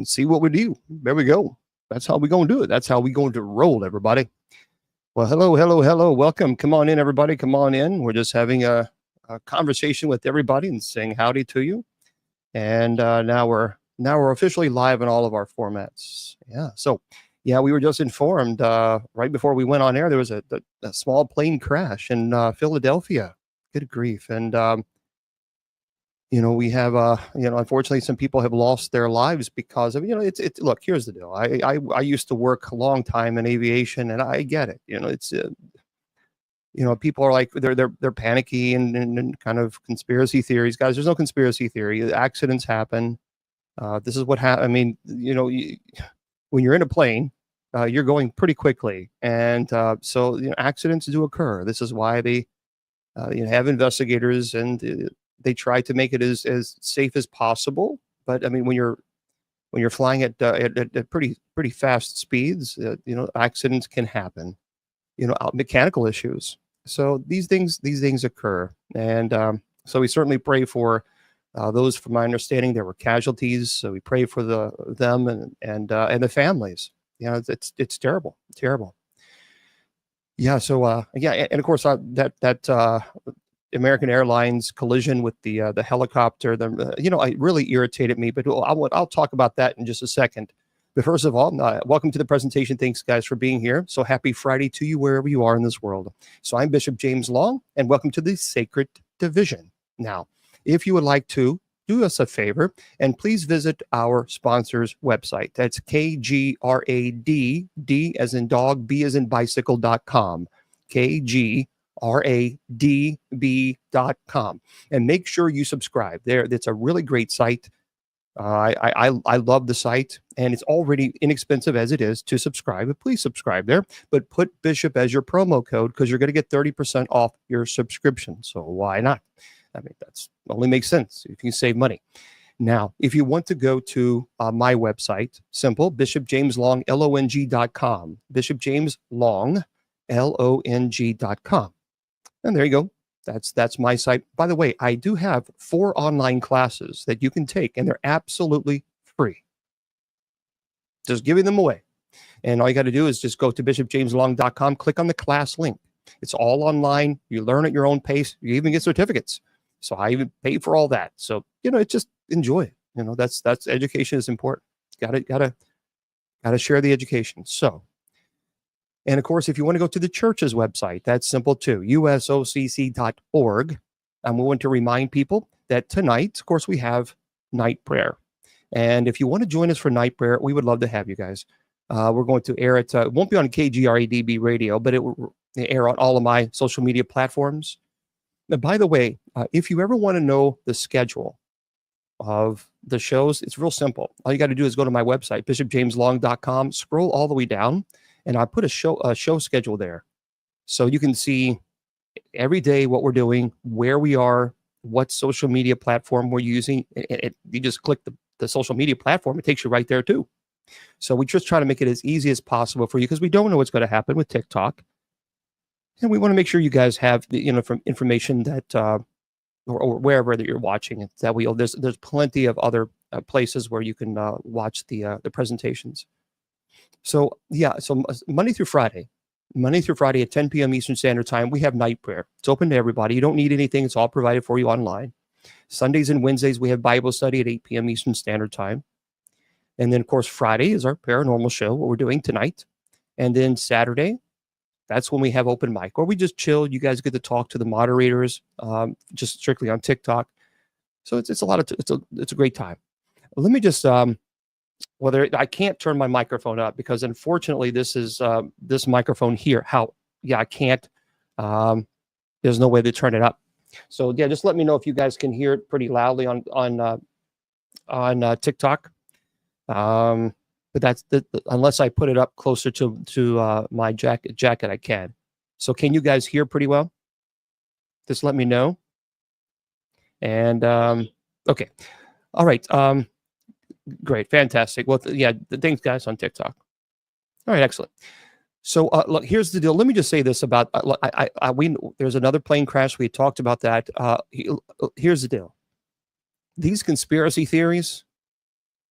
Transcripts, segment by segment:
see what we do. There we go. That's how we're going to do it. That's how we're going to roll, everybody. Well, hello. Welcome. Come on in, everybody. Come on in. We're just having a conversation with everybody and saying howdy to you. And now we're officially live in all of our formats. Yeah. So, yeah, we were just informed right before we went on air, there was a small plane crash in Philadelphia. Good grief. And, we have, unfortunately, some people have lost their lives because of, look, here's the deal. I used to work a long time in aviation, and I get it. People are like, they're panicky and kind of conspiracy theories. Guys, there's no conspiracy theory. Accidents happen. This is what happened. I mean, when you're in a plane, you're going pretty quickly. And so accidents do occur. This is why they have investigators, and they try to make it as safe as possible. But I mean, when you're flying at pretty fast speeds, accidents can happen. Mechanical issues. So these things occur, and so we certainly pray for those. From my understanding, there were casualties. So we pray for them and the families. It's terrible. Yeah. So and of course that American Airlines collision with the helicopter, it really irritated me, but I'll talk about that in just a second. But first of all, welcome to the presentation. Thanks, guys, for being here. So happy Friday to you wherever you are in this world. So I'm Bishop James Long, and welcome to the Sacred Division. Now, if you would like to do us a favor, and please visit our sponsor's website. That's KGRAD, D as in dog, B as in bicycle.com. KGRADB.com, and make sure you subscribe there. It's a really great site. I love the site, and it's already inexpensive as it is to subscribe. But please subscribe there, but put Bishop as your promo code, because you're going to get 30% off your subscription. So why not? I mean, that's only makes sense if you save money. Now, if you want to go to my website, simple, bishopjameslong, LONG.com, bishopjameslong, LONG.com. And there you go. That's my site. By the way, I do have 4 online classes that you can take, and they're absolutely free. Just giving them away. And all you got to do is just go to bishopjameslong.com, click on the class link. It's all online. You learn at your own pace. You even get certificates. So I even pay for all that. So, it's just enjoy it. That's education is important. Gotta share the education. So, and of course, if you want to go to the church's website, that's simple too, usocc.org. And we want to remind people that tonight, of course, we have night prayer. And if you want to join us for night prayer, we would love to have you guys. We're going to air it. It won't be on KGRADB radio, but it will air on all of my social media platforms. And by the way, if you ever want to know the schedule of the shows, it's real simple. All you got to do is go to my website, bishopjameslong.com, scroll all the way down, and I put a show schedule there. So you can see every day what we're doing, where we are, what social media platform we're using. You just click the social media platform, it takes you right there too. So we just try to make it as easy as possible for you, because we don't know what's going to happen with TikTok. And we want to make sure you guys have the from information that or wherever that you're watching it. That there's plenty of other places where you can watch the presentations. So so Monday through Friday at 10 p.m. Eastern Standard Time, we have night prayer. It's open to everybody. You don't need anything. It's all provided for you online. Sundays and Wednesdays, we have Bible study at 8 p.m. Eastern Standard Time. And then, of course, Friday is our paranormal show, what we're doing tonight. And then Saturday, that's when we have open mic, or we just chill. You guys get to talk to the moderators, just strictly on TikTok. So it's a great time. Let me just I can't turn my microphone up, because unfortunately this is this microphone here. I can't. There's no way to turn it up. So yeah, just let me know if you guys can hear it pretty loudly on TikTok. But that's unless I put it up closer to my jacket, I can. So can you guys hear pretty well? Just let me know. And okay, all right. Great, fantastic. Well, thanks, guys, on TikTok. All right, excellent. So look, here's the deal. Let me just say this about there's another plane crash. We talked about that. Here's the deal. These conspiracy theories,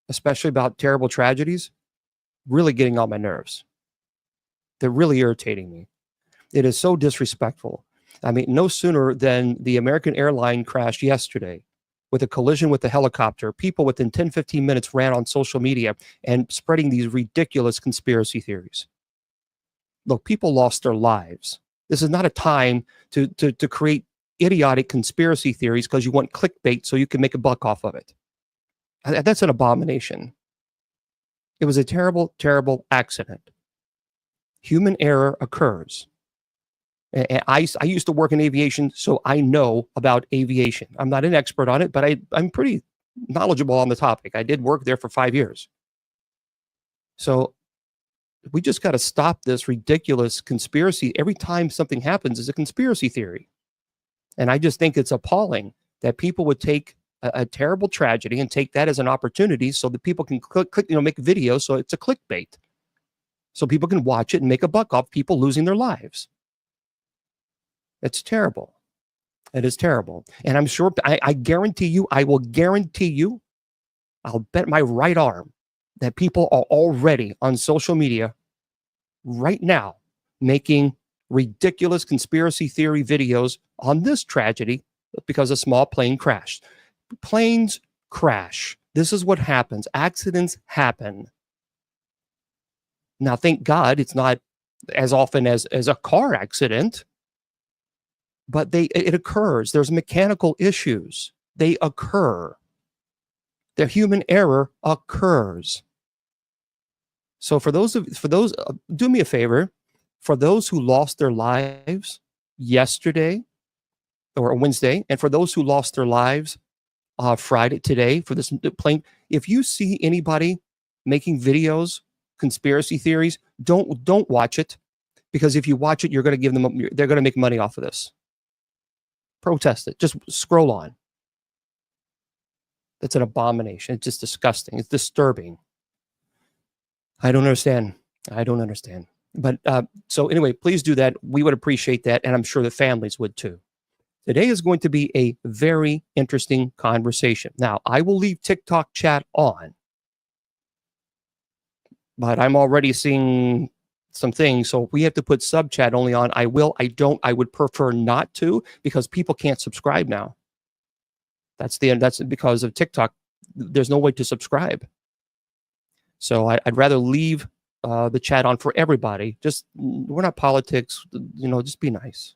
especially about terrible tragedies, really getting on my nerves. They're really irritating me. It is so disrespectful. I mean, no sooner than the American airline crashed yesterday with a collision with the helicopter, people within 10, 15 minutes ran on social media and spreading these ridiculous conspiracy theories. Look, people lost their lives. This is not a time to create idiotic conspiracy theories because you want clickbait so you can make a buck off of it. That's an abomination. It was a terrible, terrible accident. Human error occurs. And I used to work in aviation, so I know about aviation. I'm not an expert on it, but I'm pretty knowledgeable on the topic. I did work there for 5 years. So we just got to stop this ridiculous conspiracy. Every time something happens, is a conspiracy theory. And I just think it's appalling that people would take a terrible tragedy and take that as an opportunity so that people can click, make videos. So it's a clickbait. So people can watch it and make a buck off people losing their lives. It's terrible. It is terrible. And I'm sure, I guarantee you, I will guarantee you, I'll bet my right arm that people are already on social media right now making ridiculous conspiracy theory videos on this tragedy because a small plane crashed. Planes crash. This is what happens. Accidents happen. Now, thank God it's not as often as a car accident, but it occurs. There's mechanical issues. They occur. The human error occurs. So do me a favor, for those who lost their lives yesterday or Wednesday, and for those who lost their lives Friday, today, for this plane, if you see anybody making videos, conspiracy theories, don't watch it, because if you watch it, they're going to make money off of this. Protest it. Just scroll on. That's an abomination. It's just disgusting. It's disturbing. I don't understand. But so anyway, please do that. We would appreciate that. And I'm sure the families would too. Today is going to be a very interesting conversation. Now, I will leave TikTok chat on, but I'm already seeing some things. So if we have to put sub chat only on, I will. I would prefer not to, because people can't subscribe now. That's because of TikTok. There's no way to subscribe. So I'd rather leave the chat on for everybody. We're not politics, just be nice.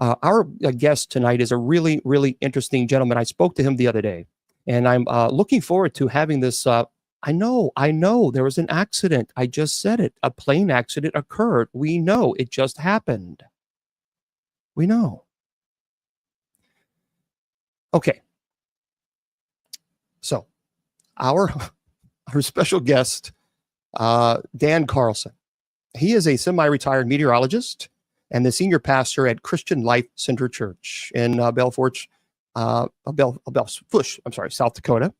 Our guest tonight is a really, really interesting gentleman. I spoke to him the other day, and I'm looking forward to having this. I know there was an accident. I just said it. A plane accident occurred. We know it just happened. We know. Okay. So our special guest, Dan Carlson. He is a semi-retired meteorologist and the senior pastor at Christian Life Center Church in Bellefourche, South Dakota.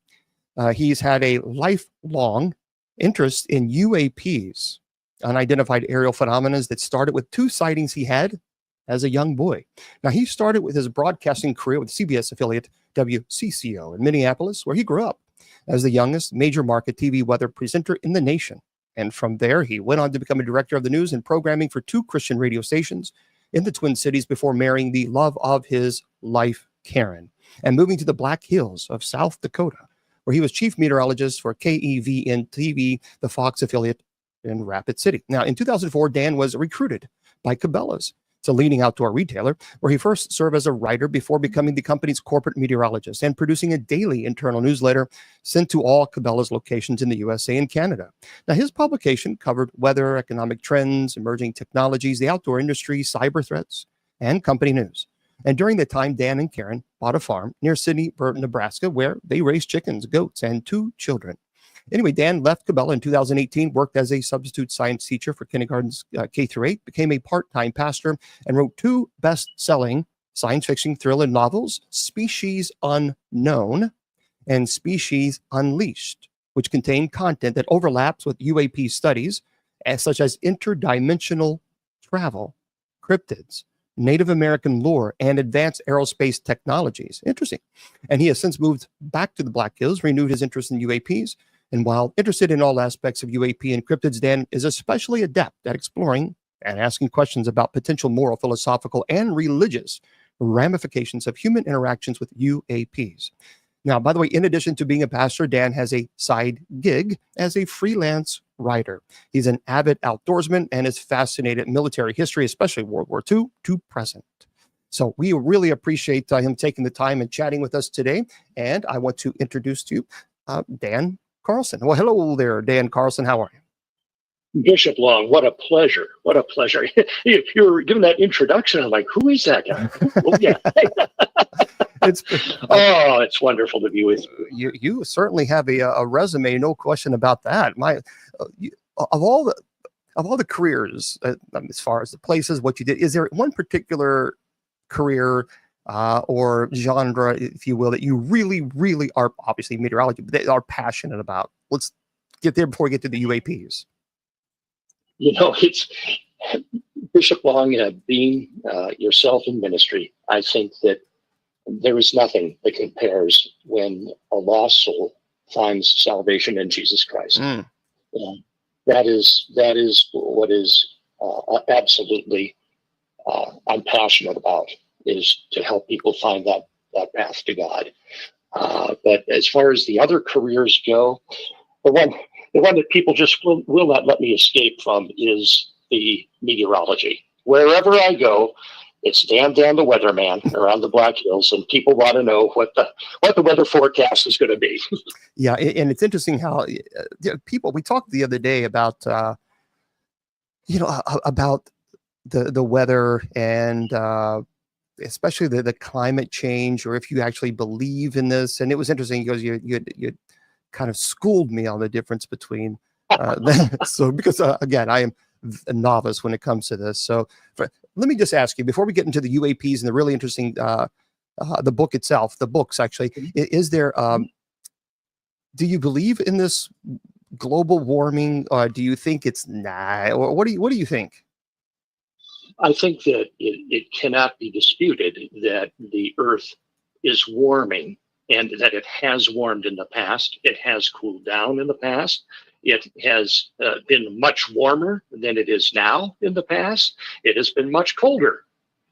He's had a lifelong interest in UAPs, unidentified aerial phenomena, that started with 2 sightings he had as a young boy. Now, he started with his broadcasting career with CBS affiliate WCCO in Minneapolis, where he grew up as the youngest major market TV weather presenter in the nation. And from there, he went on to become a director of the news and programming for 2 Christian radio stations in the Twin Cities before marrying the love of his life, Karen, and moving to the Black Hills of South Dakota, where he was chief meteorologist for KEVN TV, the Fox affiliate in Rapid City. Now, in 2004, Dan was recruited by Cabela's. It's a leading outdoor retailer, where he first served as a writer before becoming the company's corporate meteorologist and producing a daily internal newsletter sent to all Cabela's locations in the USA and Canada. Now, his publication covered weather, economic trends, emerging technologies, the outdoor industry, cyber threats, and company news. And during that time, Dan and Karen bought a farm near Sidney, Nebraska, where they raised chickens, goats, and 2 children. Anyway, Dan left Cablea in 2018, worked as a substitute science teacher for kindergartens K-8, became a part-time pastor, and wrote 2 best-selling science fiction thriller novels, Species Unknown and Species Unleashed, which contain content that overlaps with UAP studies, such as interdimensional travel, cryptids, Native American lore, and advanced aerospace technologies. Interesting. And he has since moved back to the Black Hills, renewed his interest in UAPs. And while interested in all aspects of UAP and cryptids, Dan is especially adept at exploring and asking questions about potential moral, philosophical, and religious ramifications of human interactions with UAPs. Now, by the way, in addition to being a pastor, Dan has a side gig as a freelance writer. He's an avid outdoorsman and is fascinated in military history, especially World War II to present. So we really appreciate him taking the time and chatting with us today. And I want to introduce to you Dan Carlson. Well, hello there, Dan Carlson. How are you? Bishop Long, what a pleasure. What a pleasure. You were giving that introduction. I'm like, who is that guy? Oh, yeah. It's wonderful to be with you. You certainly have a resume, no question about that. Of all the careers, as far as the places, what you did, is there one particular career or genre, if you will, that you really, really are, obviously meteorology, but they are passionate about? Let's get there before we get to the UAPs. You know, it's Bishop Long, being yourself in ministry, I think that there is nothing that compares when a lost soul finds salvation in Jesus Christ. That is what is absolutely I'm passionate about, is to help people find that path to God. But as far as the other careers go, the one that people just will not let me escape from is the meteorology. Wherever I go, it's Dan the weatherman around the Black Hills, and people want to know what the weather forecast is going to be. Yeah, and it's interesting how people. We talked the other day about about the weather and especially the climate change, or if you actually believe in this. And it was interesting because you kind of schooled me on the difference between them. So because again, I am a novice when it comes to this. So let me just ask you, before we get into the UAPs and the really interesting the book itself, the books actually, is there do you believe in this global warming, or do you think it's or what do you think? I think that it cannot be disputed that the Earth is warming, and that it has warmed in the past. It has cooled down in the past. It has been much warmer than it is now in the past. It has been much colder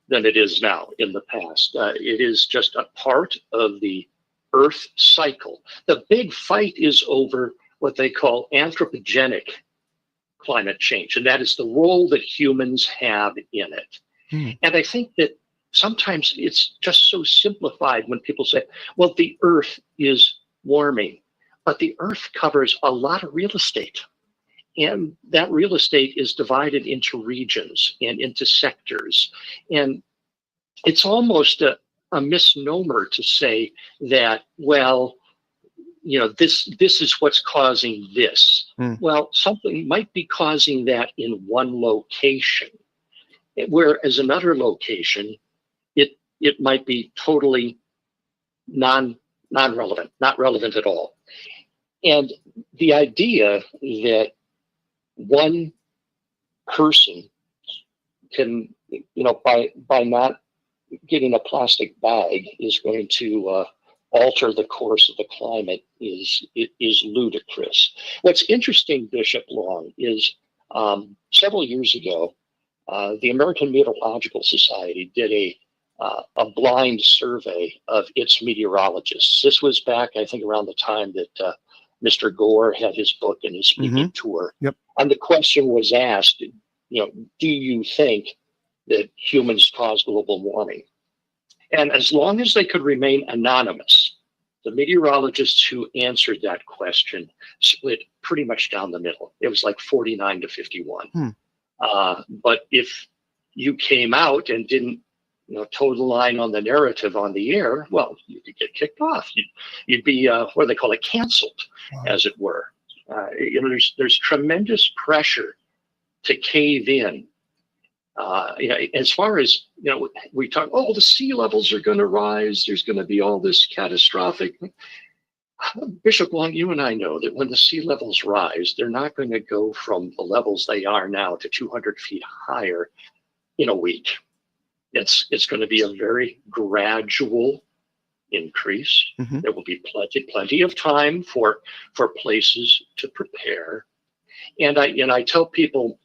than it is now in the past. It is just a part of the Earth cycle. The big fight is over what they call anthropogenic climate change, and that is the role that humans have in it. And I think that sometimes it's just so simplified when people say, well, the Earth is warming, but the Earth covers a lot of real estate. And that real estate is divided into regions and into sectors. And it's almost a misnomer to say that, well, you know, this is what's causing this. Well, something might be causing that in one location, whereas another location, it might be totally non-relevant, not relevant at all. And the idea that one person can, you know, by not getting a plastic bag is going to alter the course of the climate is ludicrous. What's interesting, Bishop Long, is several years ago, the American Meteorological Society did a blind survey of its meteorologists. This was back, I think, around the time that Mr. Gore had his book and his speaking tour. Yep. And the question was asked, you know, do you think that humans cause global warming? And as long as they could remain anonymous, the meteorologists who answered that question split pretty much down the middle. It was like 49 to 51. But if you came out and didn't, you know, toe the line on the narrative on the air, well, you could get kicked off. You'd be what do they call it, canceled, as it were. You know, there's tremendous pressure to cave in. You know, as far as, you know, we talk, oh, the sea levels are going to rise. There's going to be all this catastrophic. Bishop Long, you and I know that when the sea levels rise, they're not going to go from the levels they are now to 200 feet higher in a week. It's going to be a very gradual increase. Mm-hmm. There will be plenty of time for places to prepare. And I tell people,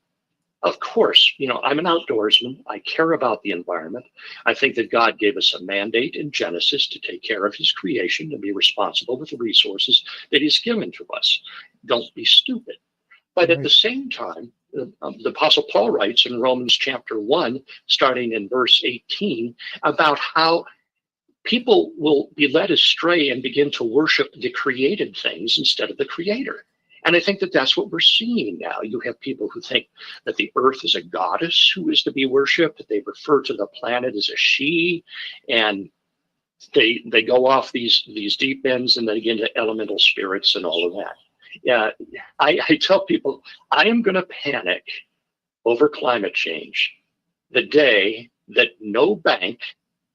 of course, I'm an outdoorsman. I care about the environment. I think that God gave us a mandate in Genesis to take care of his creation and be responsible with the resources that he's given to us. Don't be stupid. But at the same time, the Apostle Paul writes in Romans chapter 1, starting in verse 18, about how people will be led astray and begin to worship the created things instead of the creator. And I think that that's what we're seeing now. You have people who think that the earth is a goddess who is to be worshipped. They refer to the planet as a she, and they go off these deep ends and they get into elemental spirits and all of that. Yeah, I tell people I am going to panic over climate change the day that no bank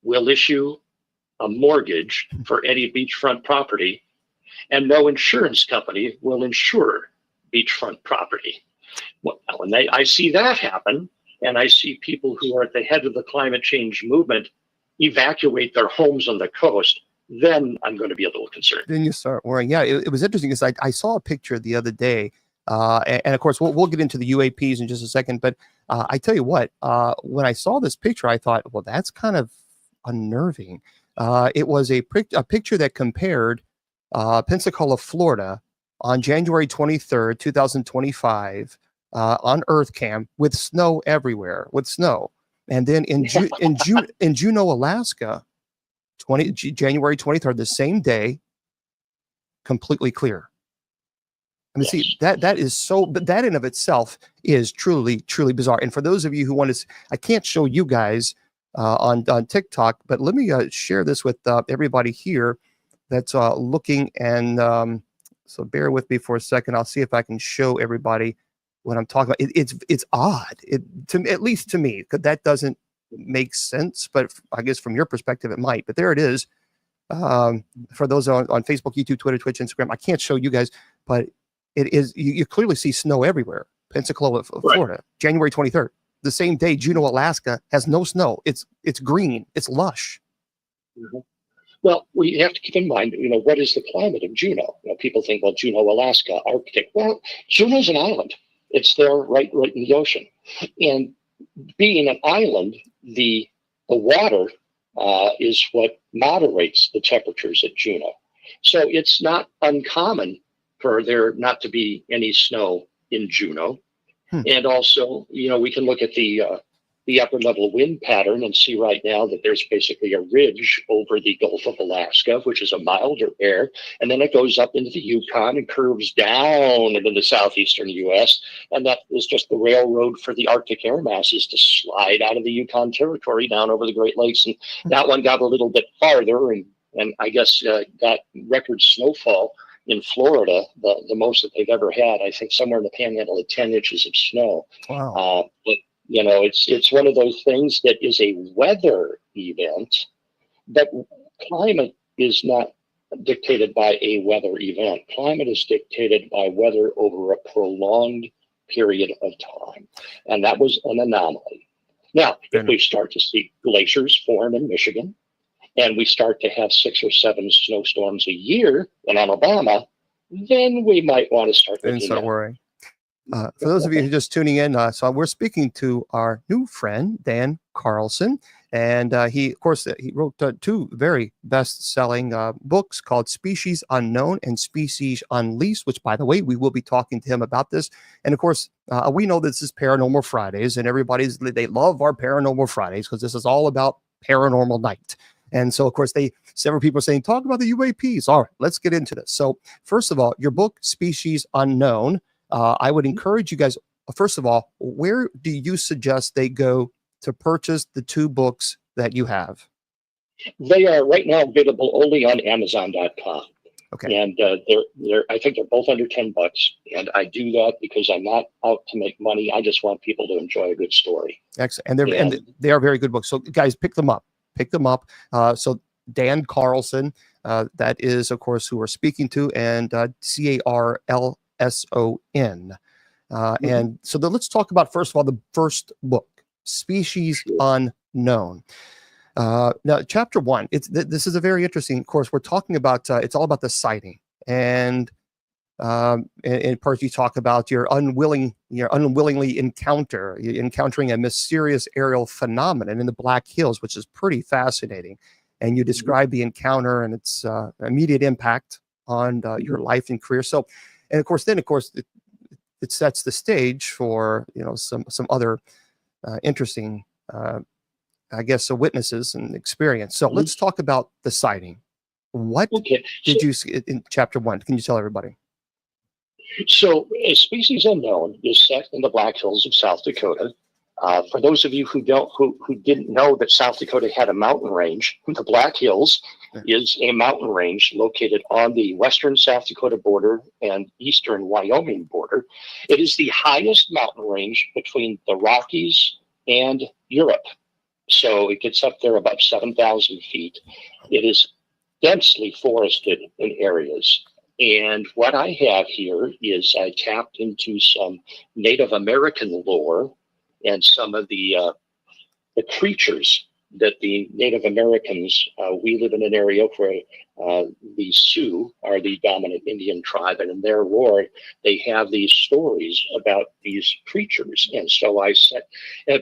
will issue a mortgage for any beachfront property, and no insurance company will insure beachfront property. Well, when I see that happen, and I see people who are at the head of the climate change movement evacuate their homes on the coast, then I'm going to be a little concerned. Then you start worrying. Yeah, it was interesting because I saw a picture the other day, and of course we'll get into the UAPs in just a second. But I tell you what, when I saw this picture, I thought, well, that's kind of unnerving. It was a picture that compared Pensacola, Florida, on January 23rd, 2025, on EarthCam with snow everywhere, and then in Juneau, Alaska, January 23rd, the same day, completely clear. I mean, see, that is so, but that in of itself is truly bizarre. And for those of you who want to, I can't show you guys on TikTok, but let me share this with everybody here that's looking. And so bear with me for a second. I'll see if I can show everybody what I'm talking about. It's odd, at least to me, because that doesn't make sense. But I guess from your perspective, it might. But there it is. For those on Facebook, YouTube, Twitter, Twitch, Instagram, I can't show you guys, but it is. You clearly see snow everywhere. Pensacola, Florida, right. January 23rd. The same day, Juneau, Alaska has no snow. It's green. It's lush. Mm-hmm. Well, we have to keep in mind, what is the climate of Juneau? People think, well, Juneau, Alaska, Arctic. Well, Juneau's an island. It's there right in the ocean. And being an island, the water is what moderates the temperatures at Juneau. So it's not uncommon for there not to be any snow in Juneau. And also, we can look at the upper level wind pattern and see right now that there's basically a ridge over the Gulf of Alaska, which is a milder air. And then it goes up into the Yukon and curves down into the southeastern U.S. And that is just the railroad for the Arctic air masses to slide out of the Yukon territory down over the Great Lakes. And that one got a little bit farther and I guess got record snowfall in Florida, the most that they've ever had. I think somewhere in the Panhandle of 10 inches of snow. Wow. But it's one of those things that is a weather event, but climate is not dictated by a weather event. Climate is dictated by weather over a prolonged period of time. And that was an anomaly. Now, if we start to see glaciers form in Michigan, and we start to have 6 or 7 snowstorms a year in Alabama, then we might want to start worrying. For those of you who are just tuning in, so we're speaking to our new friend, Dan Carlson. And he wrote 2 very best-selling books called Species Unknown and Species Unleashed, which, by the way, we will be talking to him about this. And, of course, we know this is Paranormal Fridays, and they love our Paranormal Fridays because this is all about paranormal night. And so, of course, several people are saying, talk about the UAPs. All right, let's get into this. So, first of all, your book, Species Unknown, I would encourage you guys, first of all, where do you suggest they go to purchase the 2 books that you have? They are right now available only on Amazon.com. Okay. And I think they're both under $10. And I do that because I'm not out to make money. I just want people to enjoy a good story. Excellent. And they are very good books. So, guys, pick them up. So Dan Carlson, that is, of course, who we're speaking to, and Carlson. And so let's talk about, first of all, the first book, Species Unknown. known. Now, chapter 1, this is a very interesting course. We're talking about, it's all about the sighting. And in part, you talk about your unwillingly encountering a mysterious aerial phenomenon in the Black Hills, which is pretty fascinating. And you describe the encounter and its immediate impact on your life and career. So, and of course, it sets the stage for some other interesting, I guess, witnesses and experience. So let's talk about the sighting. What did you see in chapter 1? Can you tell everybody? So, A Species Unknown is set in the Black Hills of South Dakota. For those of you who didn't know that South Dakota had a mountain range, the Black Hills is a mountain range located on the western South Dakota border and eastern Wyoming border. It is the highest mountain range between the Rockies and Europe. So it gets up there about 7,000 feet. It is densely forested in areas. And what I have here is I tapped into some Native American lore and some of the creatures that the Native Americans, we live in an area where the Sioux are the dominant Indian tribe, and in their lore, they have these stories about these creatures. And so I said,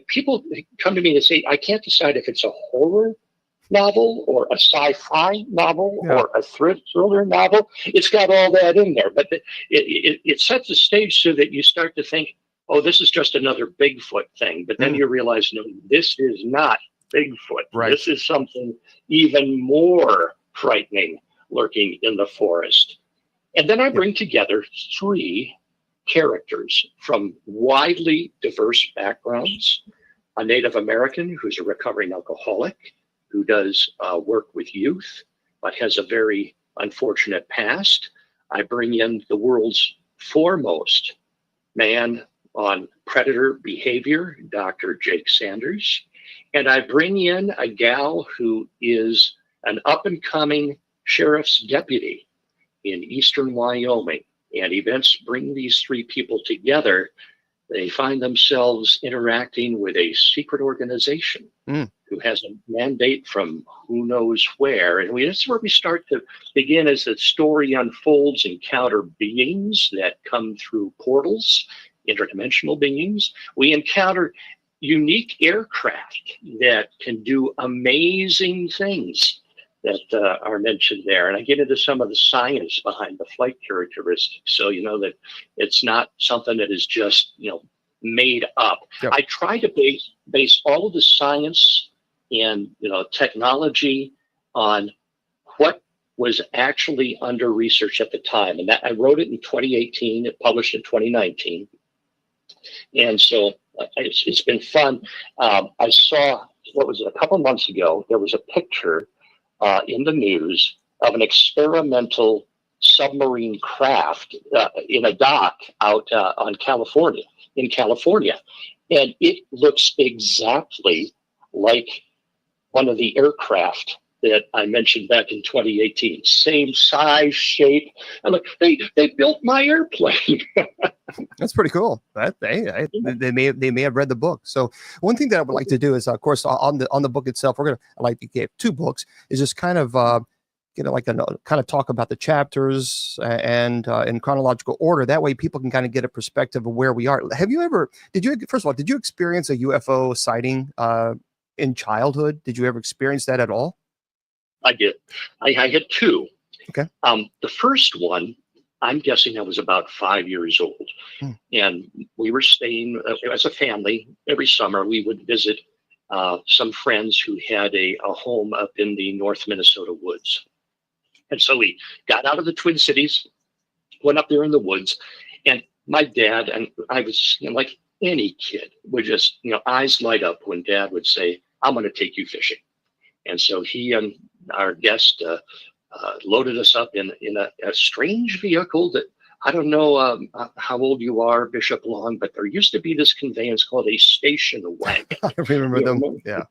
people come to me and say, I can't decide if it's a horror novel or a sci-fi novel or a thriller novel. It's got all that in there, but it sets the stage so that you start to think, oh, this is just another Bigfoot thing. But then you realize, no, this is not Bigfoot. Right. This is something even more frightening lurking in the forest. And then I bring together 3 characters from widely diverse backgrounds: a Native American who's a recovering alcoholic, who does work with youth, but has a very unfortunate past. I bring in the world's foremost man on predator behavior, Dr. Jake Sanders. And I bring in a gal who is an up-and-coming sheriff's deputy in eastern Wyoming. And events bring these 3 people together. They find themselves interacting with a secret organization who has a mandate from who knows where. And that's where we start to begin as the story unfolds, encounter beings that come through portals, interdimensional beings. We encounter unique aircraft that can do amazing things that are mentioned there. And I get into some of the science behind the flight characteristics. So, that it's not something that is just, made up. Yep. I try to base all of the science and, technology on what was actually under research at the time. And that I wrote it in 2018, it published in 2019. And so it's been fun. I saw, what was it, a couple months ago, there was a picture in the news of an experimental submarine craft in a dock out in California. And it looks exactly like one of the aircraft that I mentioned back in 2018. Same size, shape. I'm like, they built my airplane. That's pretty cool. They may have read the book. So one thing that I would like to do is, of course, on the book itself, we're gonna like to give 2 books. Is just kind of kind of talk about the chapters and in chronological order. That way, people can kind of get a perspective of where we are. First of all, did you experience a UFO sighting in childhood? Did you ever experience that at all? I did. I had 2. Okay. The first one, I'm guessing I was about 5 years old. And we were staying as a family. Every summer we would visit some friends who had a home up in the North Minnesota woods. And so we got out of the Twin Cities, went up there in the woods, and my dad, and I was like any kid, would just, eyes light up when Dad would say, I'm going to take you fishing. And so he and our guest loaded us up in a strange vehicle that, I don't know how old you are, Bishop Long, but there used to be this conveyance called a station wagon. I remember them. Yeah.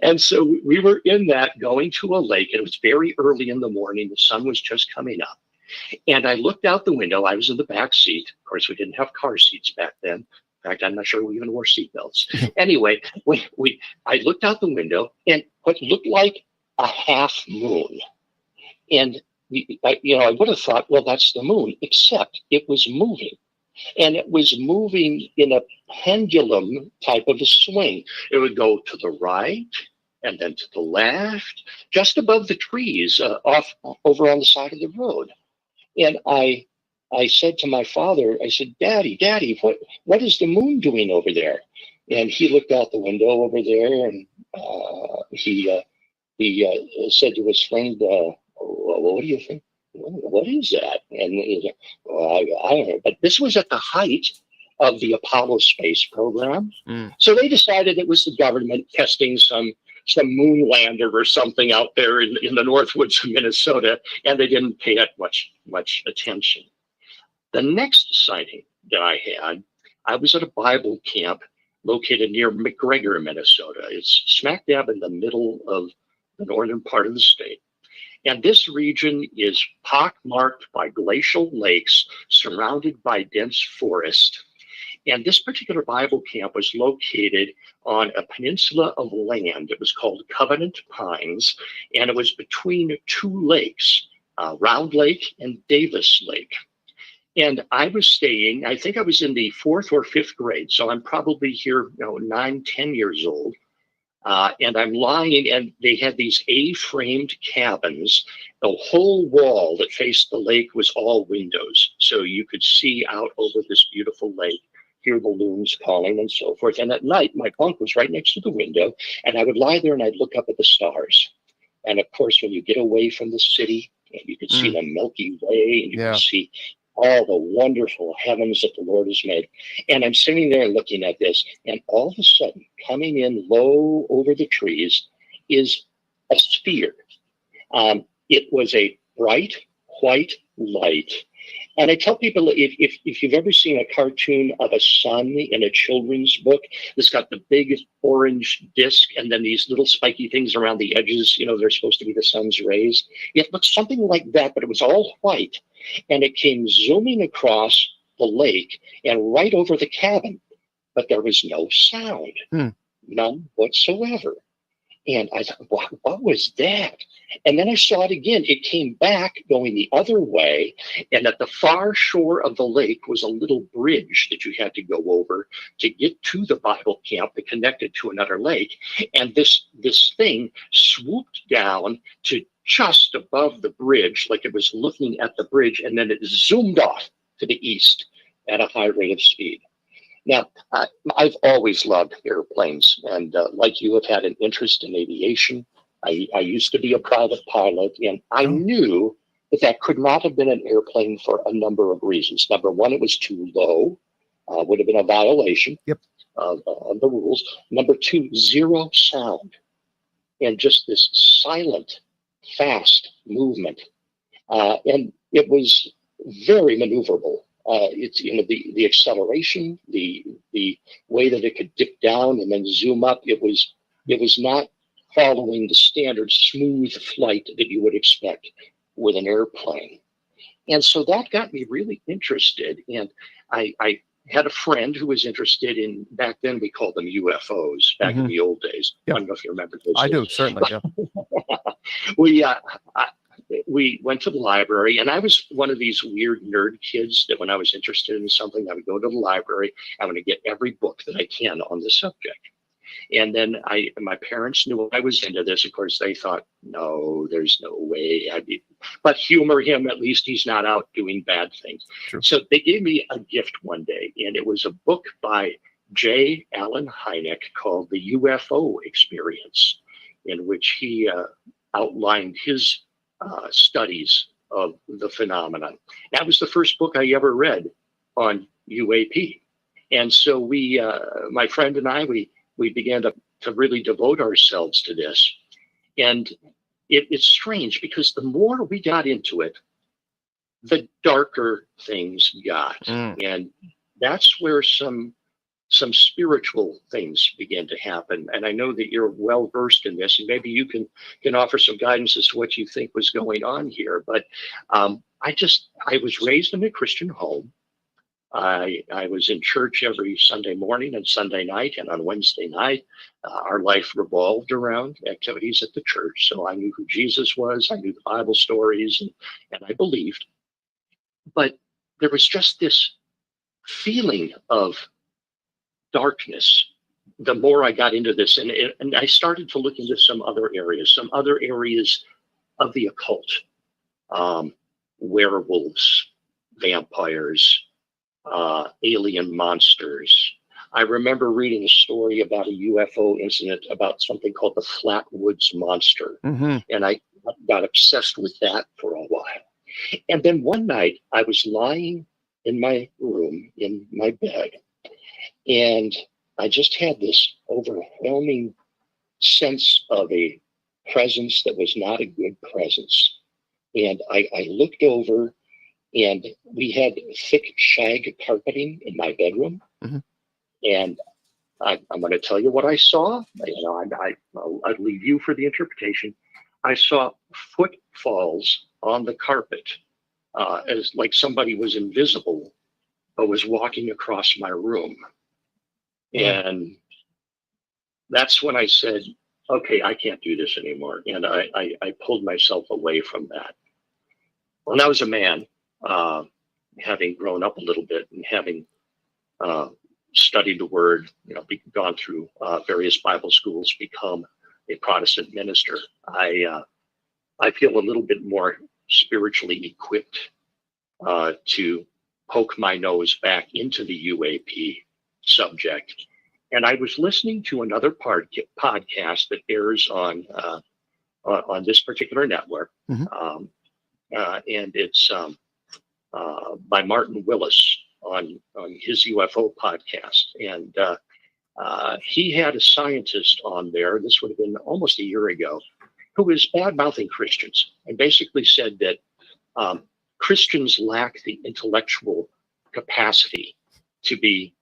And so we were in that going to a lake, and it was very early in the morning. The sun was just coming up. And I looked out the window. I was in the back seat. Of course, we didn't have car seats back then. In fact, I'm not sure we even wore seatbelts. Anyway, I looked out the window and what looked like a half moon. And, I would have thought, well, that's the moon, except it was moving. And it was moving in a pendulum type of a swing. It would go to the right and then to the left, just above the trees, off over on the side of the road. And I said to my father, I said, Daddy, what is the moon doing over there? And he looked out the window over there, and he said to his friend, what do you think? What is that? And he said, well, I don't know. But this was at the height of the Apollo space program. So they decided it was the government testing some moon lander or something out there in the Northwoods of Minnesota, and they didn't pay it much attention. The next sighting that I had, I was at a Bible camp located near McGregor, Minnesota. It's smack dab in the middle of the northern part of the state. And this region is pockmarked by glacial lakes surrounded by dense forest. And this particular Bible camp was located on a peninsula of land. It was called Covenant Pines, and it was between two lakes, Round Lake and Davis Lake. And I was staying, I think I was in the 4th or 5th grade, so I'm probably here 9, 10 years old. And I'm lying, and they had these A-framed cabins. The whole wall that faced the lake was all windows, so you could see out over this beautiful lake, hear the loons calling and so forth. And at night, my bunk was right next to the window, and I would lie there and I'd look up at the stars. And of course, when you get away from the city, and you could see the Milky Way, and you could see all the wonderful heavens that the Lord has made. And I'm sitting there looking at this, and all of a sudden, coming in low over the trees is a sphere. It was a bright white light. And I tell people, if you've ever seen a cartoon of a sun in a children's book, it's got the big orange disc and then these little spiky things around the edges, they're supposed to be the sun's rays. It looked something like that, but it was all white. And it came zooming across the lake and right over the cabin, but there was no sound, none whatsoever. And I thought, what was that? And then I saw it again. It came back going the other way. And at the far shore of the lake was a little bridge that you had to go over to get to the Bible camp that connected to another lake. And this thing swooped down to just above the bridge, like it was looking at the bridge. And then it zoomed off to the east at a high rate of speed. Now, I've always loved airplanes, and like you have had an interest in aviation. I used to be a private pilot, and I knew that could not have been an airplane for a number of reasons. Number one, it was too low, would have been a violation of the rules. Number two, zero sound, and just this silent, fast movement. And it was very maneuverable. It's the acceleration, the way that it could dip down and then zoom up. It was not following the standard smooth flight that you would expect with an airplane. And so that got me really interested. And I had a friend who was interested in, back then we called them UFOs, back in the old days. I don't know if you remember those. I do, certainly. We went to the library, and I was one of these weird nerd kids that when I was interested in something, I would go to the library. I want to get every book that I can on the subject. And then my parents knew I was into this. Of course, they thought, no, there's no way. But humor him, at least he's not out doing bad things. True. So they gave me a gift one day, and it was a book by J. Allen Hynek called The UFO Experience, in which he outlined his studies of the phenomenon. That was the first book I ever read on UAP. And so we, my friend and I, we began to really devote ourselves to this. And it's strange because the more we got into it, the darker things got. And that's where some spiritual things begin to happen. And I know that you're well versed in this, and maybe you can offer some guidance as to what you think was going on here. But I was raised in a Christian home. I was in church every Sunday morning and Sunday night, and on Wednesday night, our life revolved around activities at the church. So I knew who Jesus was, I knew the Bible stories, and I believed. But there was just this feeling of darkness the more I got into this, and I started to look into some other areas of the occult, werewolves, vampires, alien monsters. I remember reading a story about a UFO incident about something called the Flatwoods Monster, and I got obsessed with that for a while. And then one night I was lying in my room, in my bed, and I just had this overwhelming sense of a presence that was not a good presence. And I looked over, and we had thick shag carpeting in my bedroom. And I'm going to tell you what I saw. I'd leave you for the interpretation. I saw footfalls on the carpet, as like somebody was invisible, but was walking across my room. And that's when I said, okay, I can't do this anymore. And I pulled myself away from that. When I was a man, having grown up a little bit and having studied the word, gone through various Bible schools, become a Protestant minister, I feel a little bit more spiritually equipped to poke my nose back into the UAP subject. And I was listening to another podcast that airs on this particular network, and it's by Martin Willis on his UFO podcast. And he had a scientist on there, this would have been almost a year ago, who was bad-mouthing Christians and basically said that Christians lack the intellectual capacity to be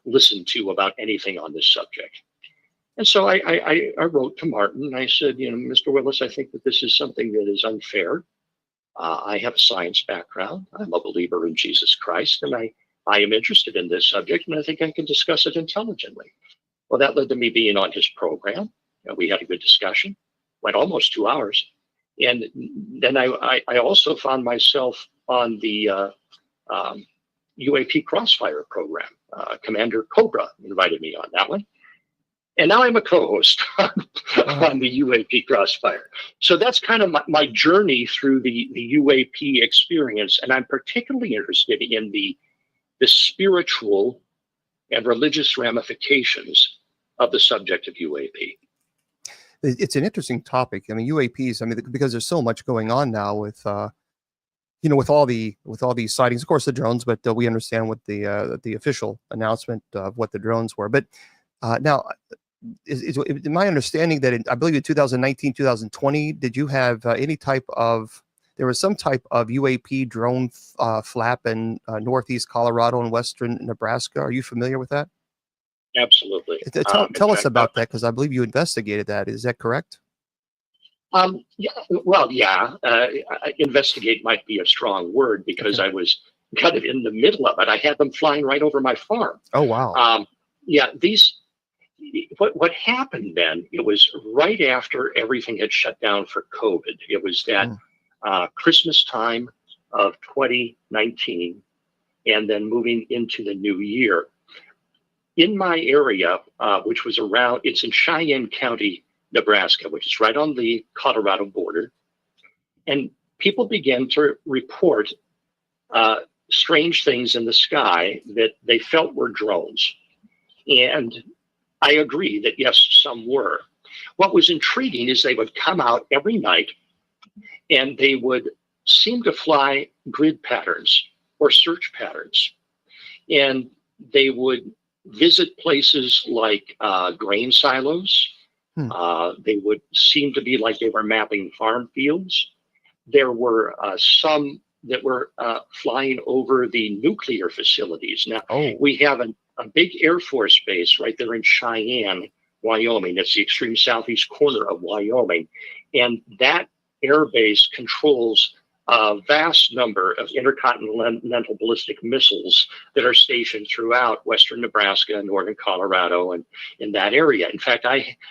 listened to about anything on this subject. And so I wrote to Martin and I said, Mr. Willis, I think that this is something that is unfair. I have a science background. I'm a believer in Jesus Christ, and I am interested in this subject, and I think I can discuss it intelligently. Well, that led to me being on his program. We had a good discussion, went almost 2 hours. And then I also found myself on the UAP Crossfire program. Commander Cobra invited me on that one. And now I'm a co-host on the UAP Crossfire. So that's kind of my journey through the UAP experience. And I'm particularly interested in the spiritual and religious ramifications of the subject of UAP. It's an interesting topic. I mean, UAPs, because there's so much going on now with, with all these sightings, of course, the drones, but we understand what the official announcement of what the drones were. But now, is my understanding that I believe in 2019, 2020, did you have any type of, there was some type of UAP drone flap in northeast Colorado and western Nebraska? Are you familiar with that? Absolutely. Tell us about that, because I believe you investigated that. Is that correct? Yeah. Investigate might be a strong word, because I was kind of in the middle of it. I had them flying right over my farm. Oh, wow. What happened then, it was right after everything had shut down for COVID. It was that Christmas time of 2019, and then moving into the new year. In my area, which was it's in Cheyenne County, Nebraska, which is right on the Colorado border. And people began to report strange things in the sky that they felt were drones. And I agree that, yes, some were. What was intriguing is they would come out every night and they would seem to fly grid patterns or search patterns. And they would visit places like grain silos. They would seem to be like they were mapping farm fields. There were some that were flying over the nuclear facilities. Now, we have a big Air Force base right there in Cheyenne, Wyoming. That's the extreme southeast corner of Wyoming. And that air base controls a vast number of intercontinental ballistic missiles that are stationed throughout western Nebraska and northern Colorado and in that area. In fact,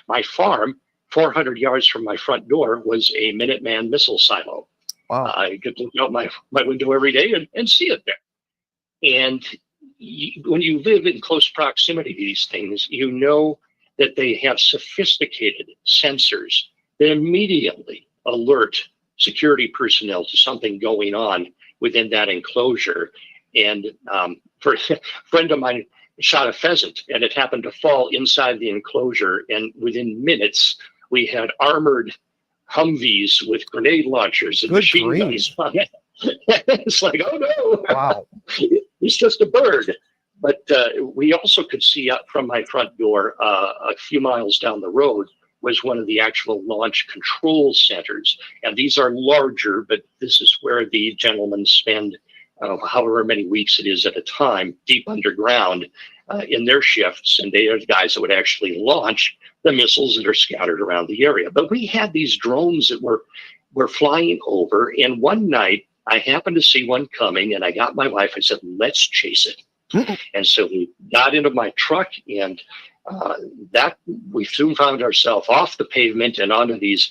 my farm, 400 yards from my front door, was a Minuteman missile silo. Wow. I could look out my window every day and see it there. And when you live in close proximity to these things, you know that they have sophisticated sensors that immediately alert security personnel to something going on within that enclosure. And for a friend of mine shot a pheasant, and it happened to fall inside the enclosure. And within minutes, we had armored Humvees with grenade launchers and machine guns. It's like, oh no, wow, it's just a bird. But we also could see up from my front door a few miles down the road was one of the actual launch control centers. And these are larger, but this is where the gentlemen spend however many weeks it is at a time, deep underground in their shifts. And they are the guys that would actually launch the missiles that are scattered around the area. But we had these drones that were flying over. And one night I happened to see one coming, and I got my wife. I said, let's chase it. And so we got into my truck, and that we soon found ourselves off the pavement and onto these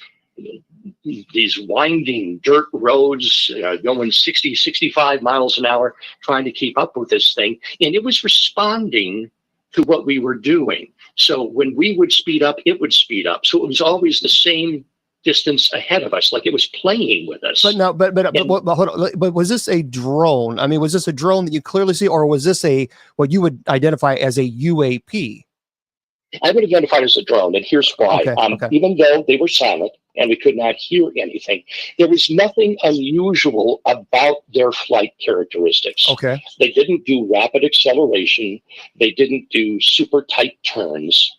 winding dirt roads going 60, 65 miles an hour, trying to keep up with this thing. And it was responding to what we were doing. So when we would speed up, it would speed up. So it was always the same distance ahead of us, like it was playing with us. But no, but hold on. But was this a drone? I mean, was this a drone that you clearly see, or was this what you would identify as a UAP? I would identify it as a drone, and here's why. Okay. Even though they were silent and we could not hear anything, there was nothing unusual about their flight characteristics. Okay. They didn't do rapid acceleration. They didn't do super tight turns.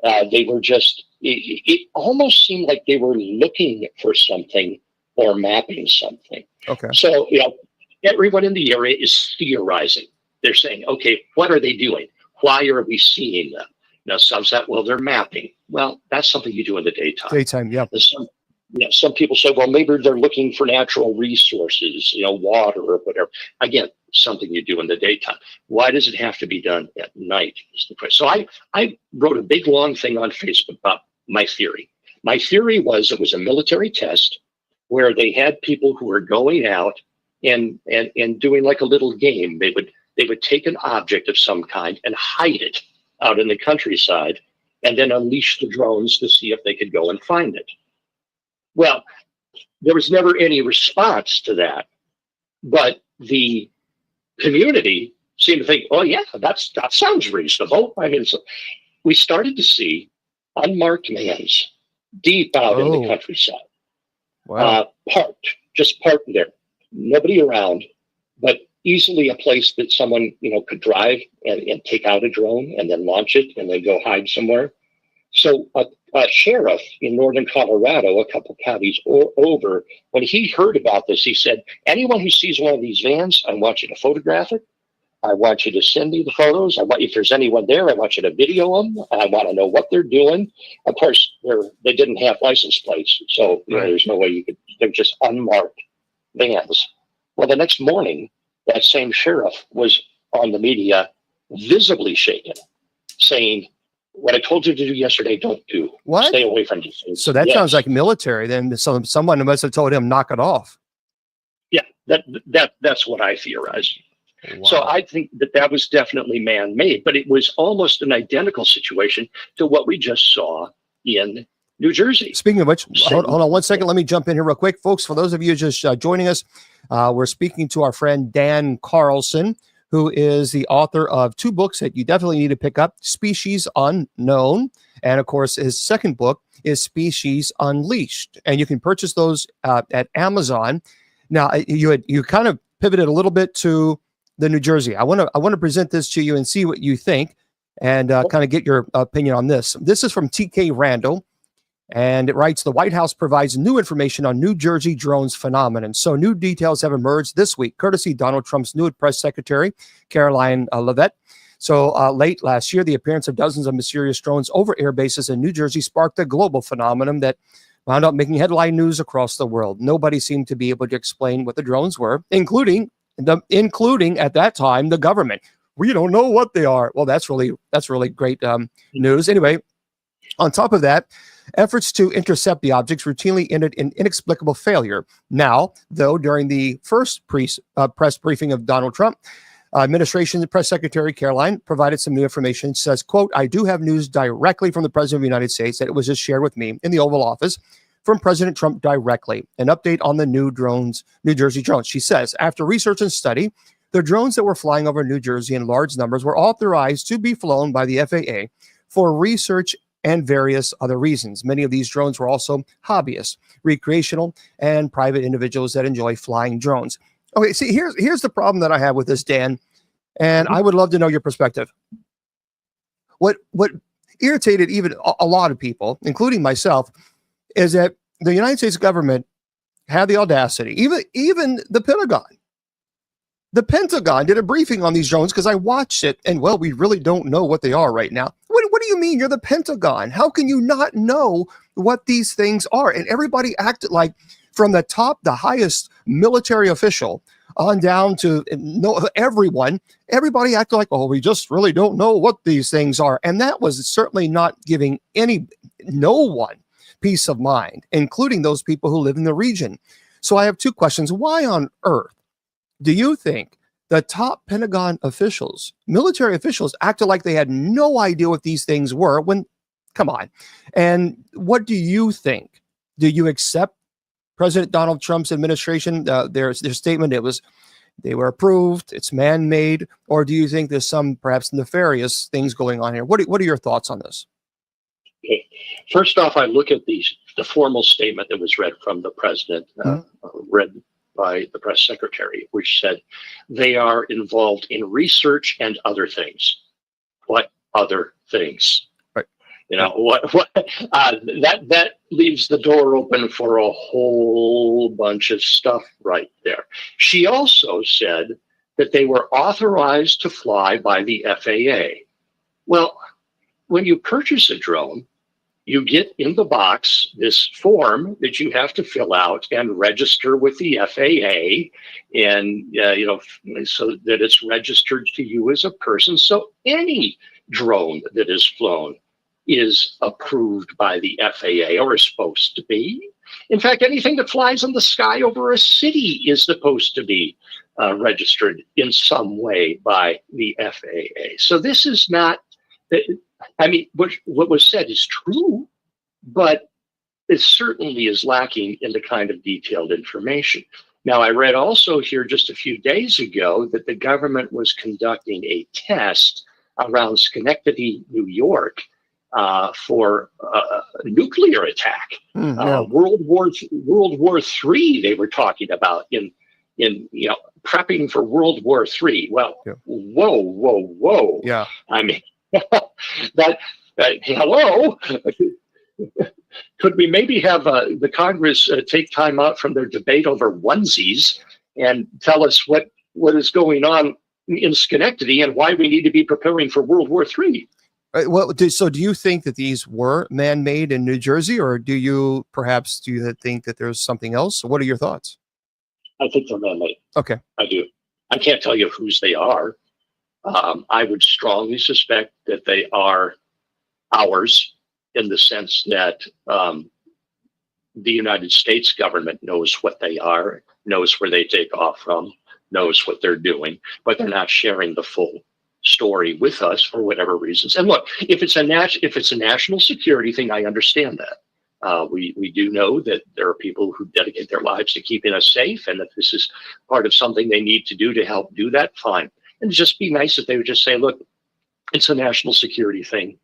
They were just, it almost seemed like they were looking for something or mapping something. Okay. So, everyone in the area is theorizing. They're saying, okay, what are they doing? Why are we seeing them? Now, some said, well, they're mapping. Well, that's something you do in the daytime. Daytime, yeah. Some people say, well, maybe they're looking for natural resources, water or whatever. Again, something you do in the daytime. Why does it have to be done at night is the question. So I wrote a big, long thing on Facebook about my theory. My theory was it was a military test where they had people who were going out and doing like a little game. They would take an object of some kind and hide it out in the countryside, and then unleash the drones to see if they could go and find it. Well, there was never any response to that, but the community seemed to think, oh yeah, that sounds reasonable. I mean, so we started to see unmarked vans deep out in the countryside. Wow. Parked there. Nobody around, but easily a place that someone, could drive and take out a drone and then launch it and then go hide somewhere. So a sheriff in northern Colorado, a couple counties over, when he heard about this, he said, anyone who sees one of these vans, I want you to photograph it. I want you to send me the photos. If there's anyone there, I want you to video them. I want to know what they're doing. Of course, they didn't have license plates. So there's no way they're just unmarked vans. Well, the next morning, that same sheriff was on the media, visibly shaken, saying, what I told you to do yesterday, don't do. What? Stay away from these things. So that sounds like military. Then someone must have told him, knock it off. Yeah, that's what I theorized. Wow. So I think that was definitely man-made, but it was almost an identical situation to what we just saw in New Jersey. Speaking of which, hold on 1 second. Let me jump in here real quick. Folks, for those of you just joining us, we're speaking to our friend Dan Carlson, who is the author of 2 books that you definitely need to pick up, Species Unknown. And of course, his second book is Species Unleashed. And you can purchase those at Amazon. Now, you kind of pivoted a little bit to the New Jersey. I want to present this to you and see what you think and kind of get your opinion on this. This is from TK Randall. And it writes, the White House provides new information on New Jersey drones phenomenon. So new details have emerged this week, courtesy Donald Trump's new press secretary, Caroline Leavitt. So late last year, the appearance of dozens of mysterious drones over air bases in New Jersey sparked a global phenomenon that wound up making headline news across the world. Nobody seemed to be able to explain what the drones were, including at that time the government. We don't know what they are. Well, that's really great news. Anyway, on top of that, efforts to intercept the objects routinely ended in inexplicable failure. Now, though, during the first press briefing of Donald Trump administration, press secretary Caroline provided some new information. Says, quote, "I do have news directly from the president of the United States that it was just shared with me in the Oval Office from President Trump directly. An update on the New Jersey drones." She says, after research and study, the drones that were flying over New Jersey in large numbers were authorized to be flown by the FAA for research and various other reasons. Many of these drones were also hobbyists, recreational, and private individuals that enjoy flying drones. Okay, see, here's the problem that I have with this, Dan, and I would love to know your perspective. What irritated even a lot of people, including myself, is that the United States government had the audacity, even the Pentagon. The Pentagon did a briefing on these drones because I watched it, and well, we really don't know what they are right now. What do you mean? You're the Pentagon. How can you not know what these things are? And everybody acted like, from the top, the highest military official, on down to everybody acted like, oh, we just really don't know what these things are. And that was certainly not giving no one peace of mind, including those people who live in the region. So I have two questions. Why on earth do you think the top Pentagon officials, military officials, acted like they had no idea what these things were when, come on. And what do you think? Do you accept President Donald Trump's administration, their statement, they were approved, it's man-made, or do you think there's some perhaps nefarious things going on here? What are your thoughts on this? Okay. First off, I look at the formal statement that was read from the president, read by the press secretary, which said they are involved in research and other things. What other things? Right. You know, that leaves the door open for a whole bunch of stuff right there. She also said that they were authorized to fly by the FAA. Well, when you purchase a drone, you get in the box this form that you have to fill out and register with the FAA, and so that it's registered to you as a person. So any drone that is flown is approved by the FAA, or is supposed to be. In fact, anything that flies in the sky over a city is supposed to be registered in some way by the FAA. So this is not, I mean, what was said is true, but it certainly is lacking in the kind of detailed information. Now, I read also here just a few days ago that the government was conducting a test around Schenectady, New York, for a nuclear attack. World War III, they were talking about in prepping for World War III. Well, whoa. Yeah. I mean, hello. Could we maybe have the Congress take time out from their debate over onesies and tell us what is going on in Schenectady and why we need to be preparing for World War III? Well, so do you think that these were man-made in New Jersey, or do you think that there's something else? What are your thoughts? I think they're man-made. Okay. I do. I can't tell you whose they are. I would strongly suspect that they are ours, in the sense that the United States government knows what they are, knows where they take off from, knows what they're doing, but they're not sharing the full story with us for whatever reasons. And look, if it's a national security thing, I understand that. We do know that there are people who dedicate their lives to keeping us safe, and if this is part of something they need to do to help do that, fine. And it'd just be nice if they would just say, look, it's a national security thing.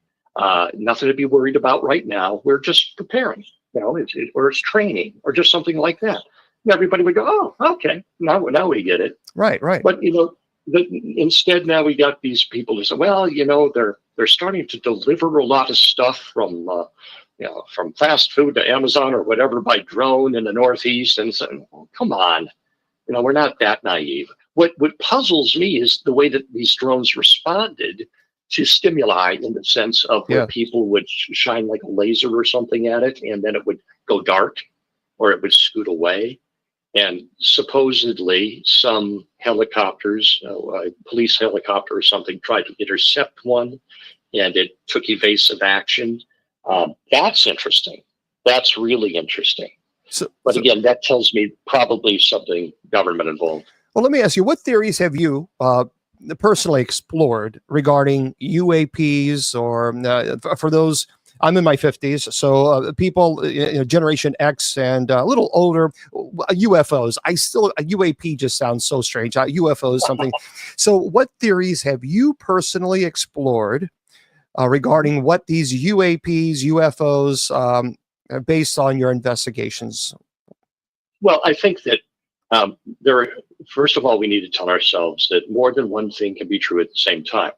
Nothing to be worried about right now. We're just preparing, or it's training, or just something like that. And everybody would go, oh, okay, now we get it. Right. But instead, now we got these people who say, well, they're starting to deliver a lot of stuff from fast food to Amazon or whatever by drone in the Northeast, and so, come on, we're not that naive. What puzzles me is the way that these drones responded to stimuli, in the sense of where people would shine like a laser or something at it, and then it would go dark or it would scoot away. And supposedly some helicopters, a police helicopter or something, tried to intercept one, and it took evasive action. That's interesting. That's really interesting. But again, that tells me probably something government involved. Well, let me ask you, what theories have you personally explored regarding UAPs, or for those, I'm in my 50s, so people, Generation X and a little older, UFOs. UAP just sounds so strange. UFOs, something. So what theories have you personally explored regarding what these UAPs, UFOs, based on your investigations? Well, I think that first of all, we need to tell ourselves that more than one thing can be true at the same time.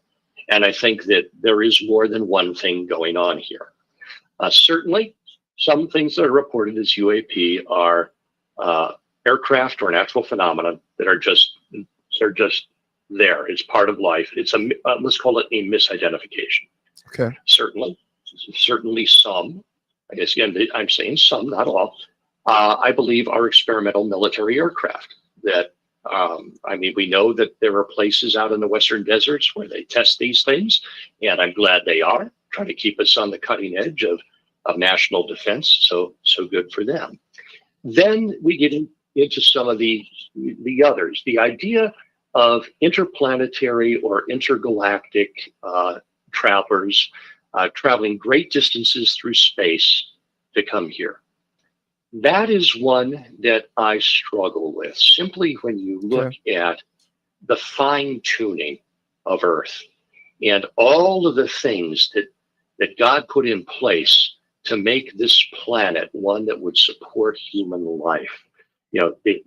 And I think that there is more than one thing going on here. Certainly, some things that are reported as UAP are aircraft or natural phenomena that are just there. It's part of life. It's let's call it a misidentification. Okay. Certainly some. I guess again, I'm saying some, not all. I believe are experimental military aircraft that. We know that there are places out in the Western deserts where they test these things, and I'm glad they are trying to keep us on the cutting edge of national defense. So good for them. Then we get into some of the others. The idea of interplanetary or intergalactic travelers traveling great distances through space to come here. That is one that I struggle with. Simply when you look at the fine tuning of Earth and all of the things that God put in place to make this planet one that would support human life.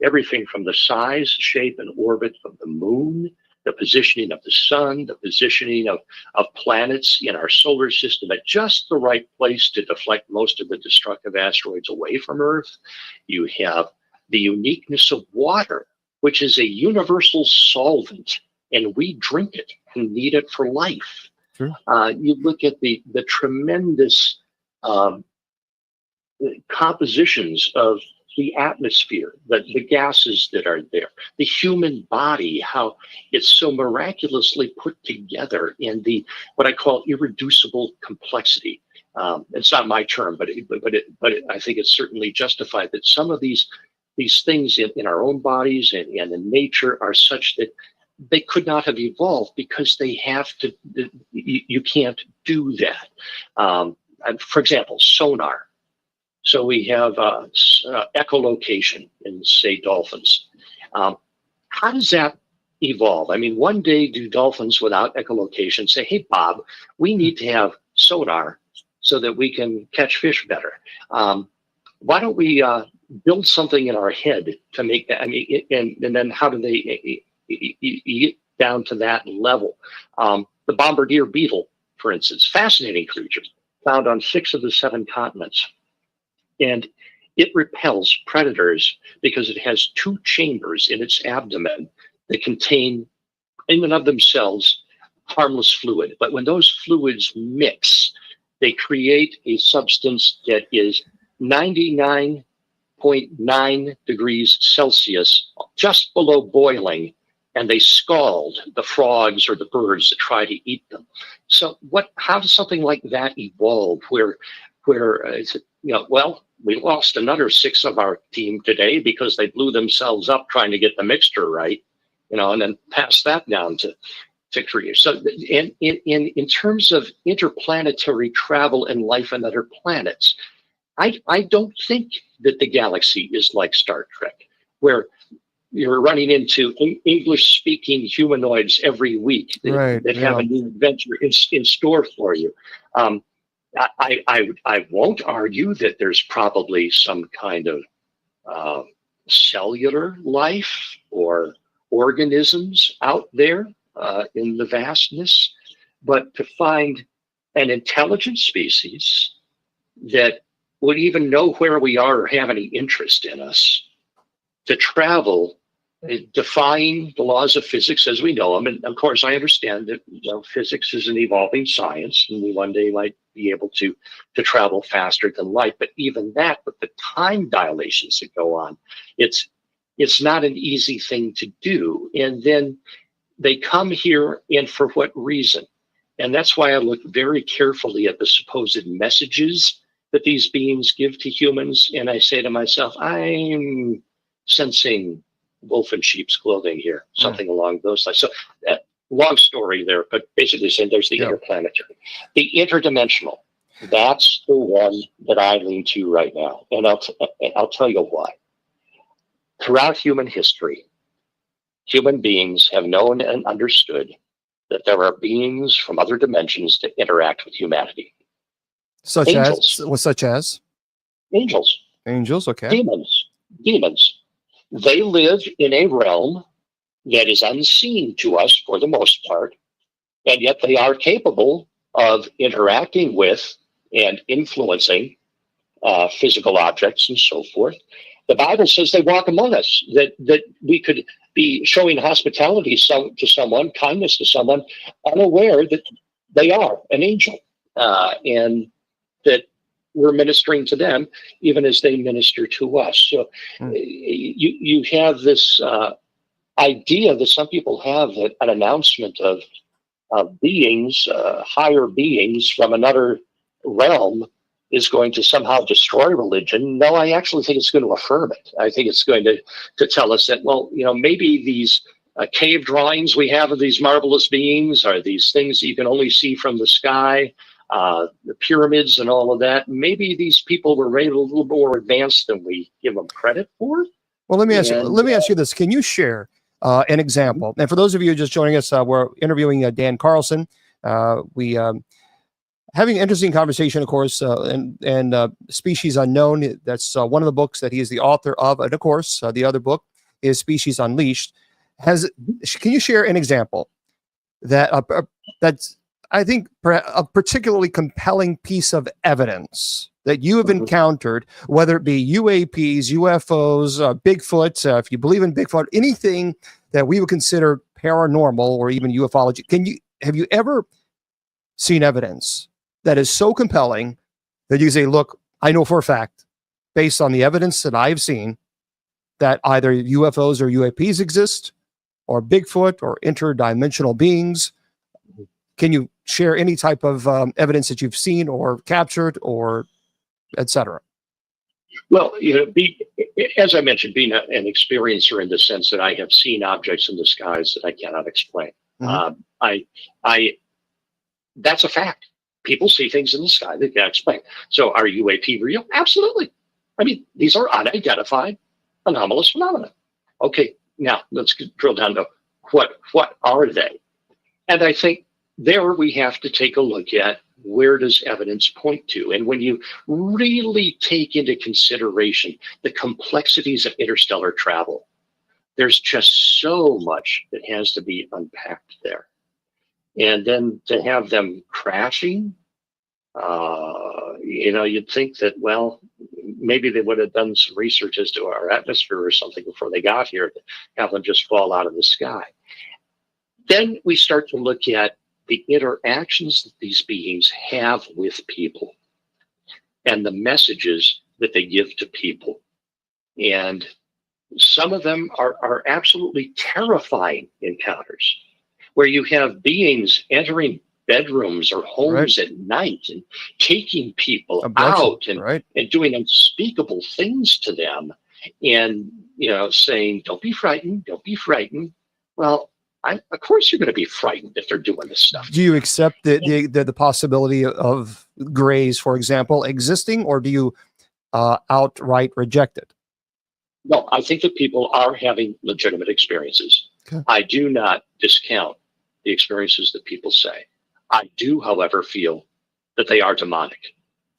Everything from the size, shape, and orbit of the moon, the positioning of the sun, the positioning of planets in our solar system at just the right place to deflect most of the destructive asteroids away from Earth. You have the uniqueness of water, which is a universal solvent, and we drink it and need it for life. Sure. You look at the tremendous compositions of the atmosphere, the gases that are there, the human body, how it's so miraculously put together in what I call irreducible complexity. It's not my term, but I think it's certainly justified that some of these things in our own bodies and in nature are such that they could not have evolved because they have to. You can't do that. And for example, sonar. So we have echolocation in, say, dolphins. How does that evolve? One day do dolphins without echolocation say, hey, Bob, we need to have sonar so that we can catch fish better. Why don't we build something in our head to make that? And then how do they get down to that level? The bombardier beetle, for instance, fascinating creature, found on 6 of the 7 continents. And it repels predators because it has 2 chambers in its abdomen that contain, in and of themselves, harmless fluid. But when those fluids mix, they create a substance that is 99.9 degrees Celsius, just below boiling, and they scald the frogs or the birds that try to eat them. So how does something like that evolve where we lost another 6 of our team today because they blew themselves up trying to get the mixture right, and then pass that down to create. So in terms of interplanetary travel and life on other planets, I don't think that the galaxy is like Star Trek, where you're running into English-speaking humanoids every week that have a new adventure in store for you. I won't argue that there's probably some kind of cellular life or organisms out there in the vastness, but to find an intelligent species that would even know where we are or have any interest in us, to travel defying the laws of physics as we know them. And of course, I understand that physics is an evolving science, and we one day might be able to travel faster than light. But even that, with the time dilations that go on, it's not an easy thing to do. And then they come here, and for what reason? And that's why I look very carefully at the supposed messages that these beings give to humans. And I say to myself, I'm sensing wolf in sheep's clothing here, something along those lines. So long story there, but basically saying there's the interplanetary, the interdimensional. That's the one that I lean to right now. And I'll tell you why. Throughout human history, human beings have known and understood that there are beings from other dimensions that interact with humanity. Such Angels. as? Angels. Angels, okay. Demons. They live in a realm that is unseen to us for the most part, and yet they are capable of interacting with and influencing physical objects and so forth. The Bible says they walk among us, that we could be showing hospitality to someone, kindness to someone, unaware that they are an angel, and that we're ministering to them even as they minister to us. So you have this idea that some people have that an announcement of beings, higher beings from another realm is going to somehow destroy religion. No, I actually think it's going to affirm it. I think it's going to tell us that, well, maybe these cave drawings we have of these marvelous beings are these things that you can only see from the sky, the pyramids and all of that. Maybe these people were rated a little more advanced than we give them credit for. Well, let me ask you this. Can you share an example? And for those of you just joining us, we're interviewing Dan Carlson. We having an interesting conversation, of course, and Species Unknown. That's one of the books that he is the author of. And of course, the other book is Species Unleashed. Can you share an example that's, I think, a particularly compelling piece of evidence that you have encountered, whether it be UAPs, UFOs, Bigfoot, if you believe in Bigfoot, anything that we would consider paranormal or even ufology? Have you ever seen evidence that is so compelling that you say, look, I know for a fact, based on the evidence that I've seen, that either UFOs or UAPs exist, or Bigfoot, or interdimensional beings? Can you share any type of evidence that you've seen or captured, or et cetera? Well, as I mentioned, being an experiencer in the sense that I have seen objects in the skies that I cannot explain. That's a fact. People see things in the sky they can't explain. So are UAP real? Absolutely. I mean, these are unidentified anomalous phenomena. Okay, now let's drill down to what are they? And I think there we have to take a look at where does evidence point to. And when you really take into consideration the complexities of interstellar travel, there's just so much that has to be unpacked there. And then to have them crashing, you'd think that, well, maybe they would have done some research as to our atmosphere or something before they got here to have them just fall out of the sky. Then we start to look at the interactions that these beings have with people and the messages that they give to people. And some of them are absolutely terrifying encounters, where you have beings entering bedrooms or homes at night and taking people out and doing unspeakable things to them, and saying, don't be frightened, don't be frightened. Well, of course you're going to be frightened if they're doing this stuff. Do you accept the possibility of grays, for example, existing, or do you outright reject it? No, I think that people are having legitimate experiences. Okay. I do not discount the experiences that people say. I do, however, feel that they are demonic.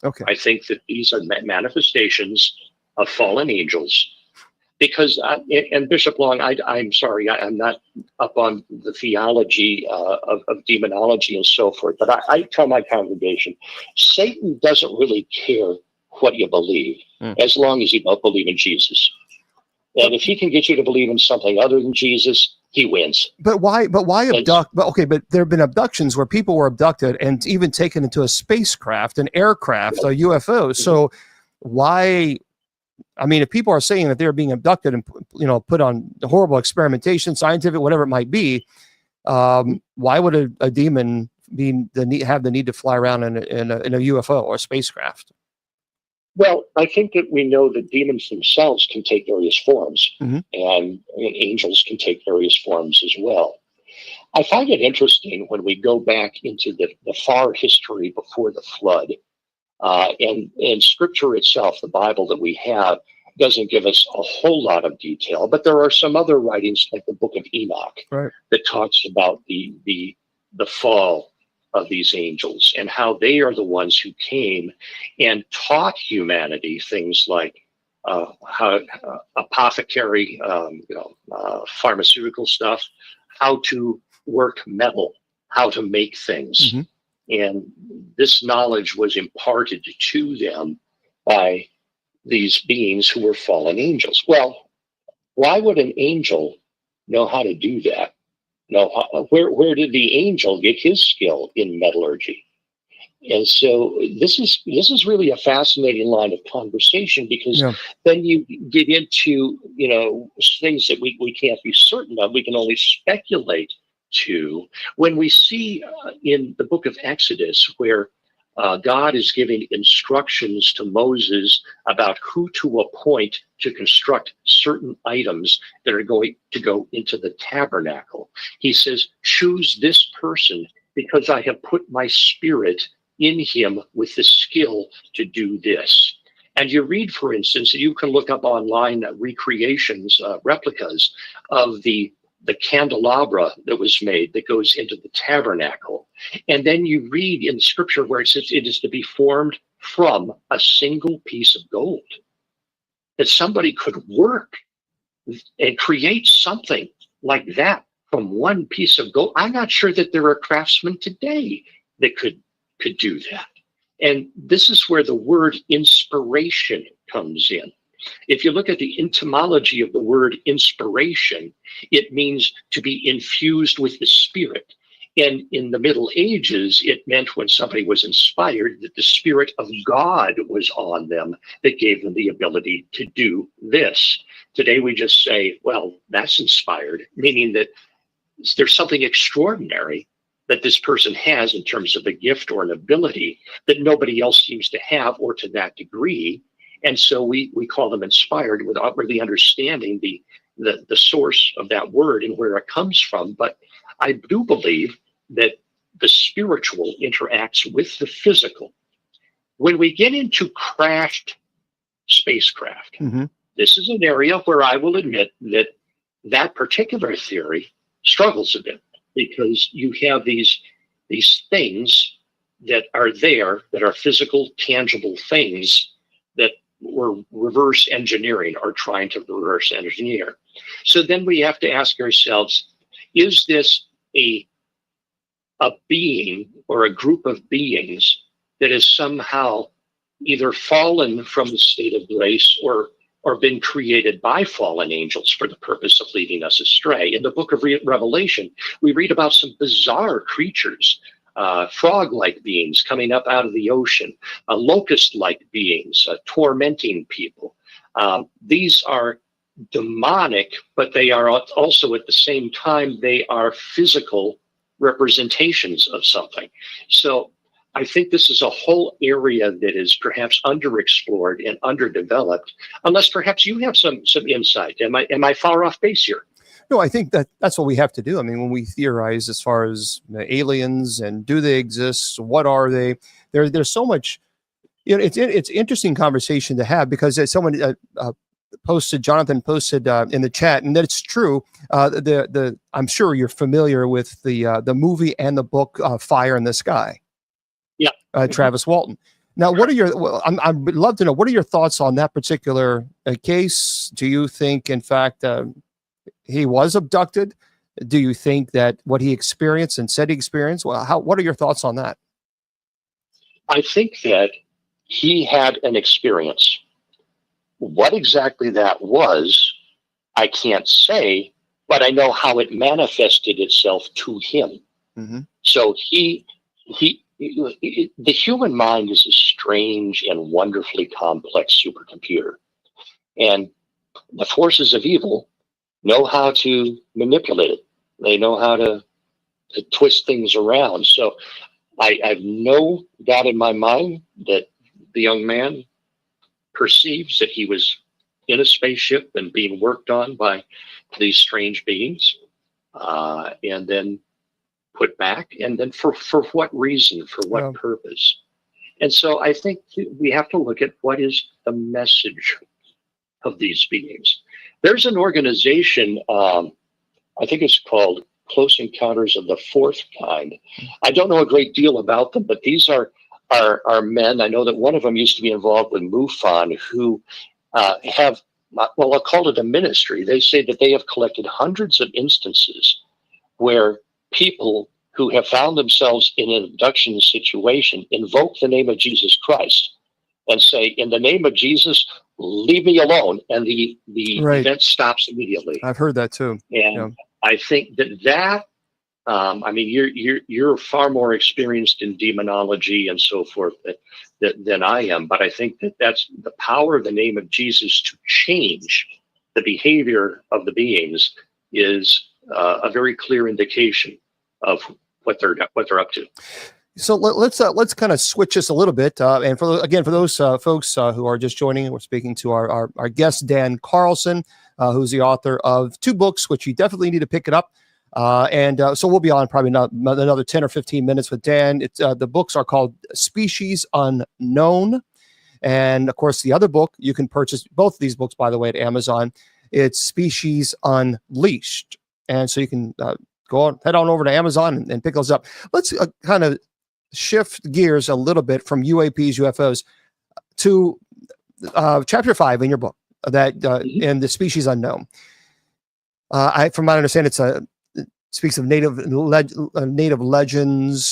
Okay. I think that these are manifestations of fallen angels. Because, and Bishop Long, I'm sorry, I'm not up on the theology of demonology and so forth, but I tell my congregation, Satan doesn't really care what you believe, as long as you don't believe in Jesus. And if he can get you to believe in something other than Jesus, he wins. But why abduct? But okay, but there have been abductions where people were abducted and even taken into a spacecraft, an aircraft, a UFO. So why? I mean, if people are saying that they're being abducted and put on horrible experimentation, scientific, whatever it might be, why would a demon have the need to fly around in a UFO or a spacecraft? Well, I think that we know that demons themselves can take various forms, and angels can take various forms as well. I find it interesting when we go back into the far history before the flood, and Scripture itself, the Bible that we have, doesn't give us a whole lot of detail, but there are some other writings like the Book of Enoch that talks about the fall of these angels and how they are the ones who came and taught humanity things like how apothecary, pharmaceutical stuff, how to work metal, how to make things. And this knowledge was imparted to them by these beings who were fallen angels. Well, why would an angel know how to do that? Where did the angel get his skill in metallurgy? And so this is really a fascinating line of conversation, because then you get into things that we can't be certain of. We can only speculate to. When we see in the book of Exodus where God is giving instructions to Moses about who to appoint to construct certain items that are going to go into the tabernacle. He says, choose this person because I have put my spirit in him with the skill to do this. And you read, for instance, you can look up online recreations, replicas of the candelabra that was made that goes into the tabernacle. And then you read in Scripture where it says it is to be formed from a single piece of gold. That somebody could work and create something like that from one piece of gold. I'm not sure that there are craftsmen today that could do that. And this is where the word inspiration comes in. If you look at the etymology of the word inspiration, it means to be infused with the Spirit. And in the Middle Ages, it meant when somebody was inspired that the Spirit of God was on them that gave them the ability to do this. Today we just say, well, that's inspired, meaning that there's something extraordinary that this person has in terms of a gift or an ability that nobody else seems to have, or to that degree. And so we call them inspired without really understanding the source of that word and where it comes from. But I do believe that the spiritual interacts with the physical. When we get into crashed spacecraft, this is an area where I will admit that particular theory struggles a bit, because you have these things that are there, that are physical, tangible things that we're reverse engineering or trying to reverse engineer. So then we have to ask ourselves, is this a being or a group of beings that has somehow either fallen from the state of grace or been created by fallen angels for the purpose of leading us astray? In the book of Revelation, we read about some bizarre creatures, frog-like beings coming up out of the ocean, locust-like beings, tormenting people. These are demonic, but they are also at the same time, they are physical representations of something. So I think this is a whole area that is perhaps underexplored and underdeveloped, unless perhaps you have some insight. Am I far off base here? No, I think that's what we have to do. I mean, when we theorize as far as aliens and do they exist, what are they? There's so much. It's interesting conversation to have, because someone Jonathan posted in the chat, and that's true. I'm sure you're familiar with the movie and the book Fire in the Sky. Yeah, Travis Walton. Now, what are your? I would love to know, what are your thoughts on that particular case? Do you think, in fact, he was abducted? Do you think that what he experienced and said he experienced? Well, what are your thoughts on that? I think that he had an experience. What exactly that was, I can't say, but I know how it manifested itself to him. Mm-hmm. So the human mind is a strange and wonderfully complex supercomputer. And the forces of evil know how to manipulate it. They know how to twist things around. So I have no doubt in my mind that the young man perceives that he was in a spaceship and being worked on by these strange beings, and then put back. And then for what reason, for what purpose? And so I think we have to look at what is the message of these beings. There's an organization, I think it's called Close Encounters of the Fourth Kind. I don't know a great deal about them, but these are men. I know that one of them used to be involved with MUFON, who have, well, I'll call it a ministry. They say that they have collected hundreds of instances where people who have found themselves in an abduction situation invoke the name of Jesus Christ and say, in the name of Jesus, leave me alone. And the event stops immediately. I've heard that too. And I think that I mean, you're far more experienced in demonology and so forth than I am, but I think that's the power of the name of Jesus to change the behavior of the beings is a very clear indication of what they're up to. So let's kind of switch this a little bit, and for those folks who are just joining, we're speaking to our guest Dan Carlson, who's the author of 2 books, which you definitely need to pick it up. So we'll be on probably another 10 or 15 minutes with Dan. It's the books are called Species Unknown, and of course the other book you can purchase both of these books, by the way, at Amazon. It's Species Unleashed, and so you can head on over to Amazon and pick those up. Let's kind of shift gears a little bit from UAPs, UFOs to chapter 5 in your book that in the Species Unknown. From what I understand, it speaks of native legends,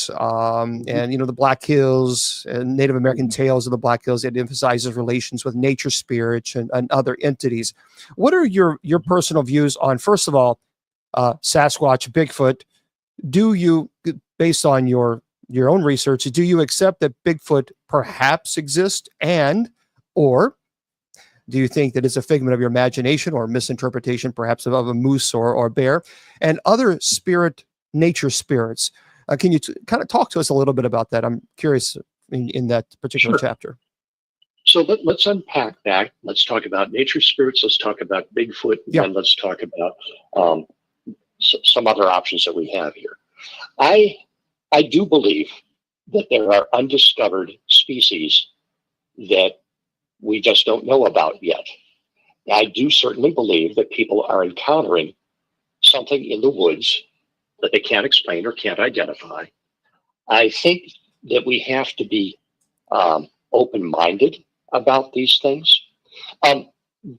and the Black Hills and Native American tales of the Black Hills. It emphasizes relations with nature spirits and other entities. What are your personal views on, first of all, Sasquatch, Bigfoot? Do you, based on your own research, do you accept that Bigfoot perhaps exists, or do you think that it's a figment of your imagination or misinterpretation, perhaps of a moose or bear, and other nature spirits? Can you kind of talk to us a little bit about that? I'm curious in that particular chapter. So let's unpack that. Let's talk about nature spirits. Let's talk about Bigfoot, and let's talk about some other options that we have here. I do believe that there are undiscovered species that we just don't know about yet. I do certainly believe that people are encountering something in the woods that they can't explain or can't identify. I think that we have to be open-minded about these things.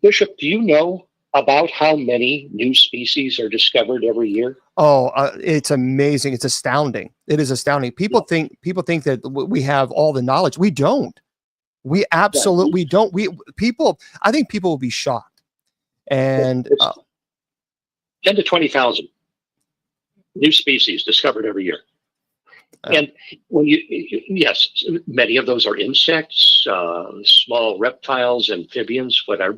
Bishop, do you know about how many new species are discovered every year? Oh, it's amazing. It's astounding. It is astounding. People think that we have all the knowledge. We don't. We absolutely don't. I think people will be shocked. And 10 to 20,000 new species discovered every year. And yes, many of those are insects, small reptiles, amphibians, whatever.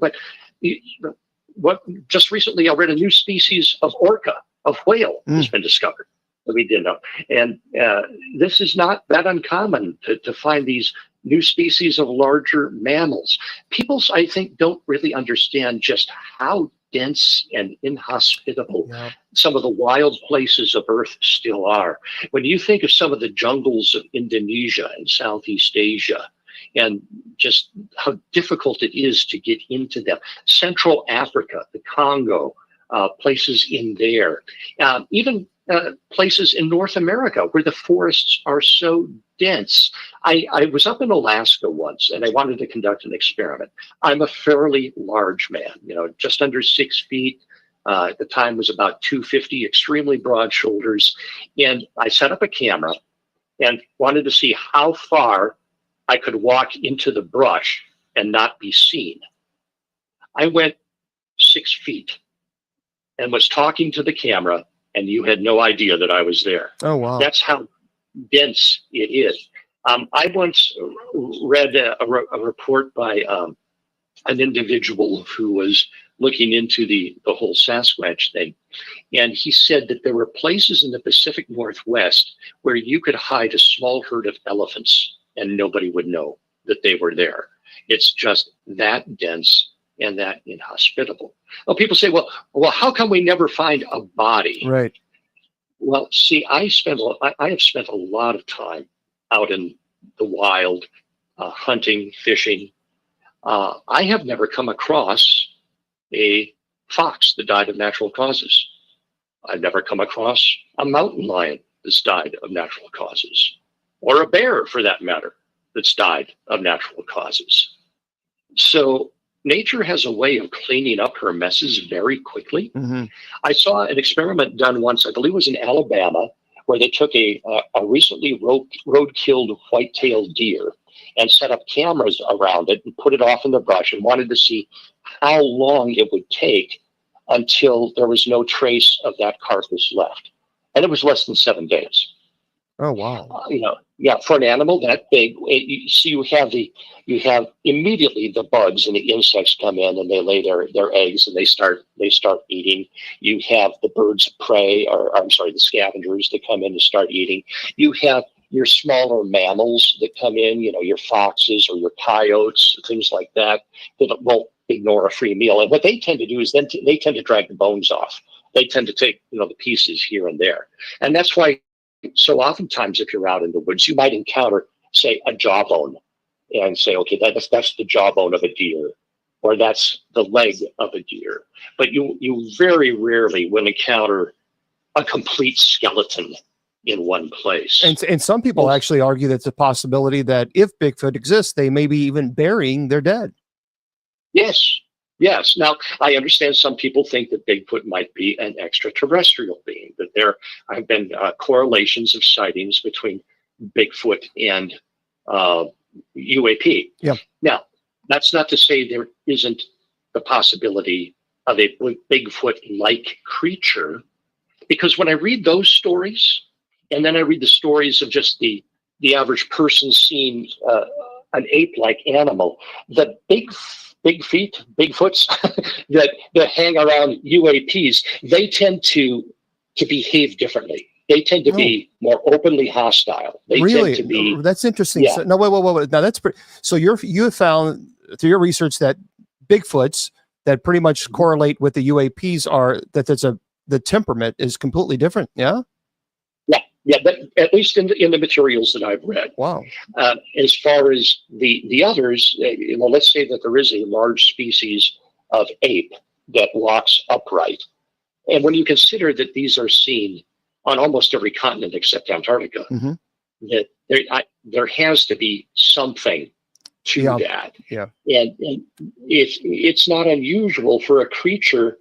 But just recently, I read a new species of orca, of whale, has been discovered that we didn't know. And this is not that uncommon to find these new species of larger mammals. People, I think, don't really understand just how dense and inhospitable some of the wild places of Earth still are. When you think of some of the jungles of Indonesia and Southeast Asia, and just how difficult it is to get into them. Central Africa, the Congo, places in there, even places in North America where the forests are so dense. I was up in Alaska once and I wanted to conduct an experiment. I'm a fairly large man, just under 6 feet. At the time was about 250, extremely broad shoulders. And I set up a camera and wanted to see how far I could walk into the brush and not be seen. I went 6 feet and was talking to the camera, and you had no idea that I was there. Oh, wow. That's how dense it is. I once read a report by an individual who was looking into the whole Sasquatch thing. And he said that there were places in the Pacific Northwest where you could hide a small herd of elephants and nobody would know that they were there. It's just that dense and that inhospitable. Well, people say, well, how come we never find a body? Right. Well, see, I have spent a lot of time out in the wild, hunting, fishing. I have never come across a fox that died of natural causes. I've never come across a mountain lion that's died of natural causes, or a bear, for that matter, that's died of natural causes. So nature has a way of cleaning up her messes very quickly. Mm-hmm. I saw an experiment done once, I believe it was in Alabama, where they took a recently road-killed white-tailed deer and set up cameras around it and put it off in the brush and wanted to see how long it would take until there was no trace of that carcass left. And it was less than 7 days. Oh, wow. For an animal that big, you have immediately the bugs and the insects come in and they lay their eggs and they start eating. You have the birds of prey, the scavengers that come in and start eating. You have your smaller mammals that come in, your foxes or your coyotes, things like that won't ignore a free meal. And what they tend to do is they tend to drag the bones off. They tend to take, the pieces here and there. And that's why, so oftentimes if you're out in the woods, you might encounter, say, a jawbone and say, okay, that's the jawbone of a deer, or that's the leg of a deer. But you very rarely will encounter a complete skeleton in one place. And some people actually argue that it's a possibility that if Bigfoot exists, they may be even burying their dead. Yes. Now, I understand some people think that Bigfoot might be an extraterrestrial being, that there have been correlations of sightings between Bigfoot and UAP. Yeah. Now, that's not to say there isn't the possibility of a Bigfoot-like creature, because when I read those stories, and then I read the stories of just the average person seeing an ape-like animal, the Bigfoots that hang around UAPs, they tend to behave differently. They tend to be more openly hostile. They really? Tend to be. That's interesting. Yeah. So, no, wait. Now that's pretty. So you have found through your research that Bigfoots that pretty much correlate with the UAPs are that the temperament is completely different. Yeah. Yeah, but at least in the materials that I've read. Wow. As far as the others, let's say that there is a large species of ape that walks upright. And when you consider that these are seen on almost every continent except Antarctica, mm-hmm. that there has to be something to that. Yeah. And it's not unusual for a creature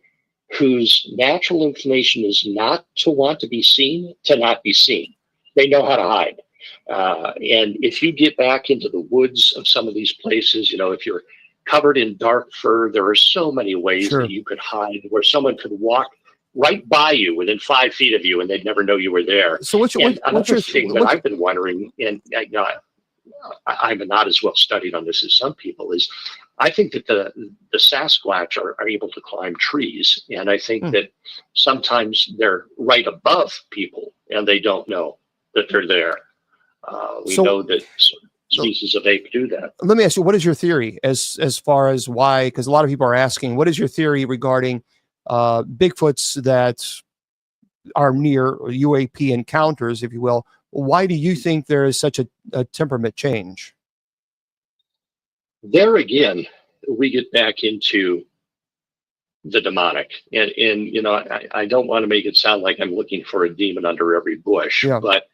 whose natural inclination is not to want to be seen, to not be seen. They know how to hide. And if you get back into the woods of some of these places, if you're covered in dark fur, there are so many ways that you could hide, where someone could walk right by you within 5 feet of you and they'd never know you were there. So another thing that I've been wondering, and I'm not as well studied on this as some people, is I think that the Sasquatch are able to climb trees, and I think that sometimes they're right above people and they don't know that they're there. We know that species of ape do that. Let me ask you, what is your theory as far as why? Because a lot of people are asking, what is your theory regarding Bigfoots that are near UAP encounters, if you will? Why do you think there is such a temperament change? There again, we get back into the demonic, and I don't want to make it sound like I'm looking for a demon under every bush, but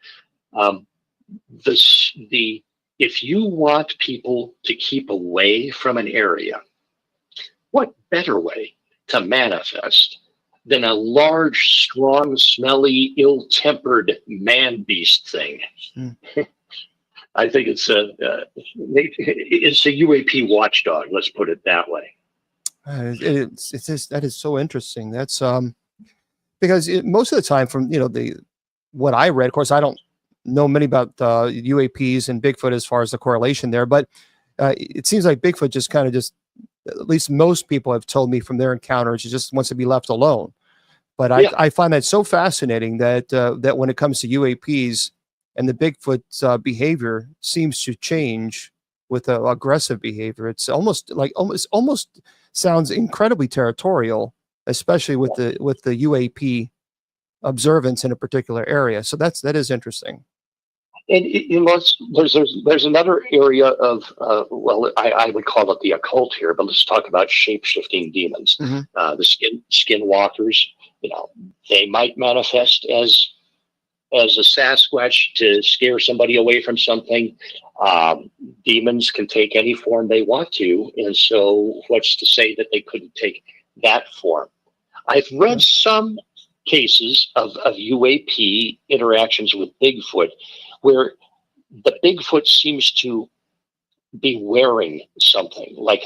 if you want people to keep away from an area, what better way to manifest than a large, strong, smelly, ill-tempered man-beast thing? I think it's a UAP watchdog. Let's put it that way. That is so interesting. That's because most of the time, from what I read, of course, I don't know many about UAPs and Bigfoot as far as the correlation there, but it seems like Bigfoot just kind of at least most people have told me from their encounters, it just wants to be left alone. But I find that so fascinating that that when it comes to UAPs and the Bigfoot's behavior seems to change with aggressive behavior. It's almost sounds incredibly territorial, especially with the UAP observance in a particular area. So that is interesting. And there's another area of I would call it the occult here, but let's talk about shape-shifting demons. Mm-hmm. The skinwalkers, they might manifest as a Sasquatch to scare somebody away from something. Demons can take any form they want to, and so what's to say that they couldn't take that form? I've read some cases of UAP interactions with Bigfoot where the Bigfoot seems to be wearing something like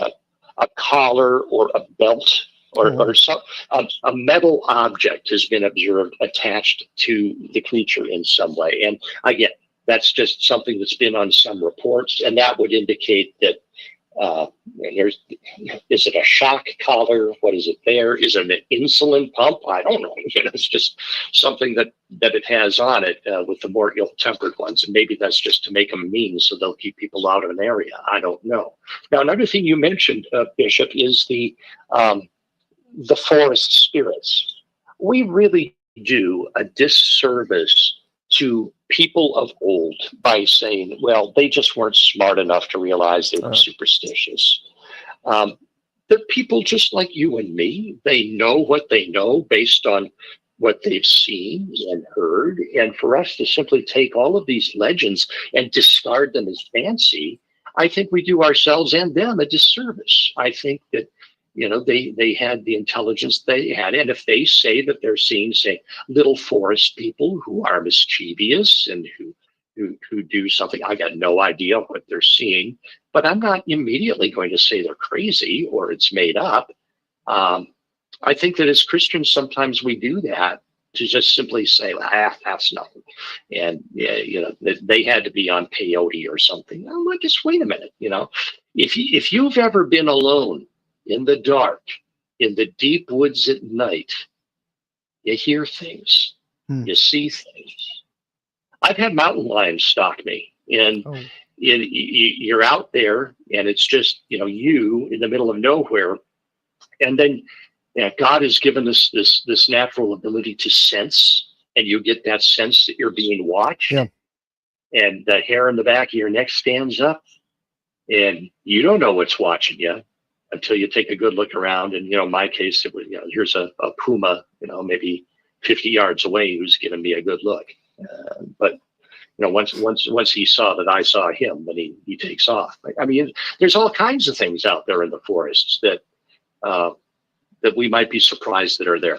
a collar or a belt or some a metal object has been observed attached to the creature in some way. And again, that's just something that's been on some reports, and that would indicate that is it a shock collar? What is it there? Is it an insulin pump? I don't know. It's just something that it has on it with the more ill-tempered ones. And maybe that's just to make them mean so they'll keep people out of an area. I don't know. Now, another thing you mentioned, Bishop, is the forest spirits. We really do a disservice to people of old by saying, well, they just weren't smart enough to realize they were superstitious. They're people just like you and me. They know what they know based on what they've seen and heard. And for us to simply take all of these legends and discard them as fancy, I think we do ourselves and them a disservice. I think that they had the intelligence they had. And if they say that they're seeing, say, little forest people who are mischievous and who do something, I got no idea what they're seeing, but I'm not immediately going to say they're crazy or it's made up. I think that as Christians, sometimes we do that to just simply say, that's nothing. And they had to be on peyote or something. I'm like, just wait a minute. If you've ever been alone in the dark, in the deep woods at night, you hear things, you see things. I've had mountain lions stalk me, and you're out there, and it's just you in the middle of nowhere, and then God has given us this natural ability to sense, and you get that sense that you're being watched, and the hair in the back of your neck stands up, and you don't know what's watching you until you take a good look around. And in my case, it was here's a puma, maybe 50 yards away, who's giving me a good look. But once he saw that I saw him, then he takes off. I mean, there's all kinds of things out there in the forests that we might be surprised that are there.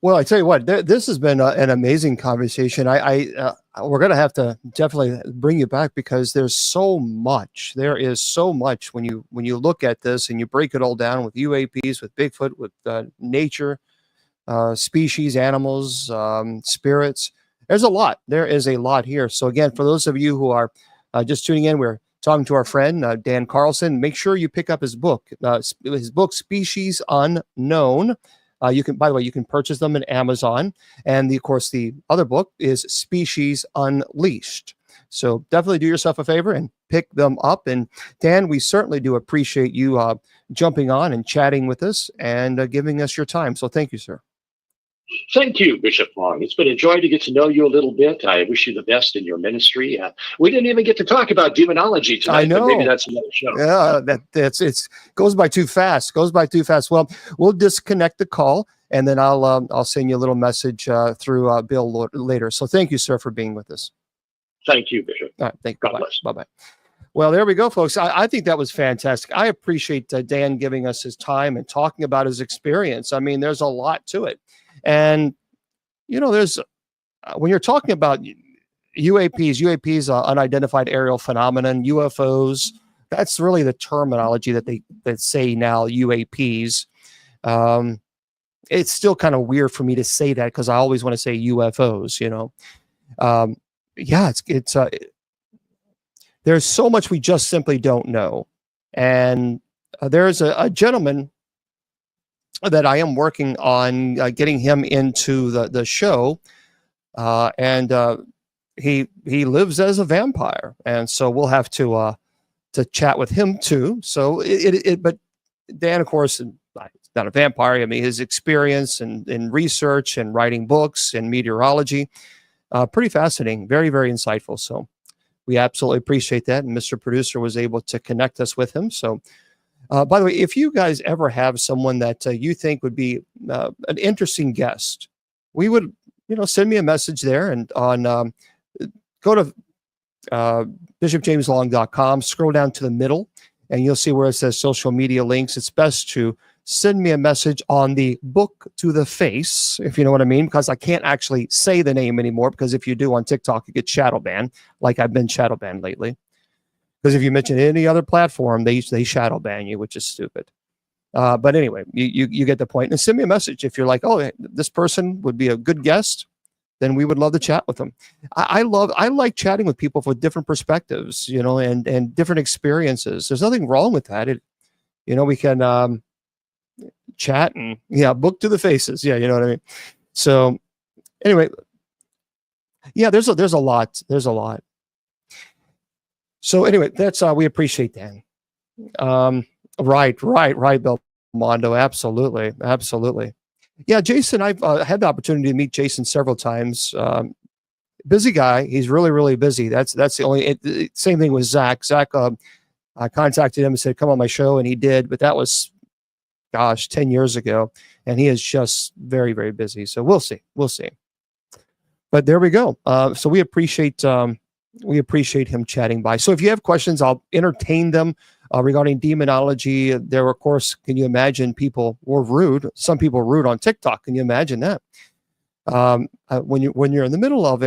Well, I tell you what, this has been an amazing conversation. We're going to have to definitely bring you back because there's so much. There is so much when you look at this and you break it all down with UAPs, with Bigfoot, with nature, species, animals, spirits. There's a lot. There is a lot here. So again, for those of you who are just tuning in, we're talking to our friend Dan Carlson. Make sure you pick up his book, Species Unknown. You can, by the way, you can purchase them in Amazon. And of course, the other book is Species Unleashed. So definitely do yourself a favor and pick them up. And Dan, we certainly do appreciate you jumping on and chatting with us and giving us your time. So thank you, sir. Thank you, Bishop Long. It's been a joy to get to know you a little bit. I wish you the best in your ministry. We didn't even get to talk about demonology tonight. I know. But maybe that's another show. Yeah, it's goes by too fast. Well, we'll disconnect the call, and then I'll send you a little message through Bill later. So thank you, sir, for being with us. Thank you, Bishop. All right, thank you. God bless. Bye-bye. Well, there we go, folks. I think that was fantastic. I appreciate Dan giving us his time and talking about his experience. I mean, there's a lot to it. And, there's when you're talking about UAPs, unidentified aerial phenomenon, UFOs, that's really the terminology that say now UAPs. And it's still kind of weird for me to say that because I always want to say UFOs, you know. Yeah, it's there's so much we just simply don't know. And there's a gentleman that I am working on getting him into the show, and he lives as a vampire, and so we'll have to chat with him too. So but Dan, of course, is not a vampire. I mean, his experience in research and writing books and meteorology, pretty fascinating, very, very insightful. So we absolutely appreciate that. And Mr. Producer was able to connect us with him. So, by the way, if you guys ever have someone that you think would be an interesting guest, we would, send me a message there, and on go to bishopjameslong.com, scroll down to the middle, and you'll see where it says social media links. It's best to send me a message on the book to the face, if you know what I mean, because I can't actually say the name anymore, because if you do on TikTok, you get shadow banned, like I've been shadow banned lately. Because if you mention any other platform, they shadow ban you, which is stupid. But anyway, you get the point. And send me a message if you're like, oh, this person would be a good guest, then we would love to chat with them. I like chatting with people with different perspectives, and different experiences. There's nothing wrong with that. We can chat and book to the faces. Yeah, you know what I mean? So anyway, yeah, there's a lot. There's a lot. So anyway, that's we appreciate Dan. Right, Belmondo. Absolutely. Yeah, Jason, I've had the opportunity to meet Jason several times. Busy guy. He's really, really busy. That's the only same thing with Zach. Zach, I contacted him and said, come on my show, and he did, but that was 10 years ago, and he is just very, very busy. So we'll see. But there we go. So we appreciate him chatting by. So if you have questions, I'll entertain them regarding demonology. There, of course, can you imagine people were rude? Some people were rude on TikTok. Can you imagine that? When you're in the middle of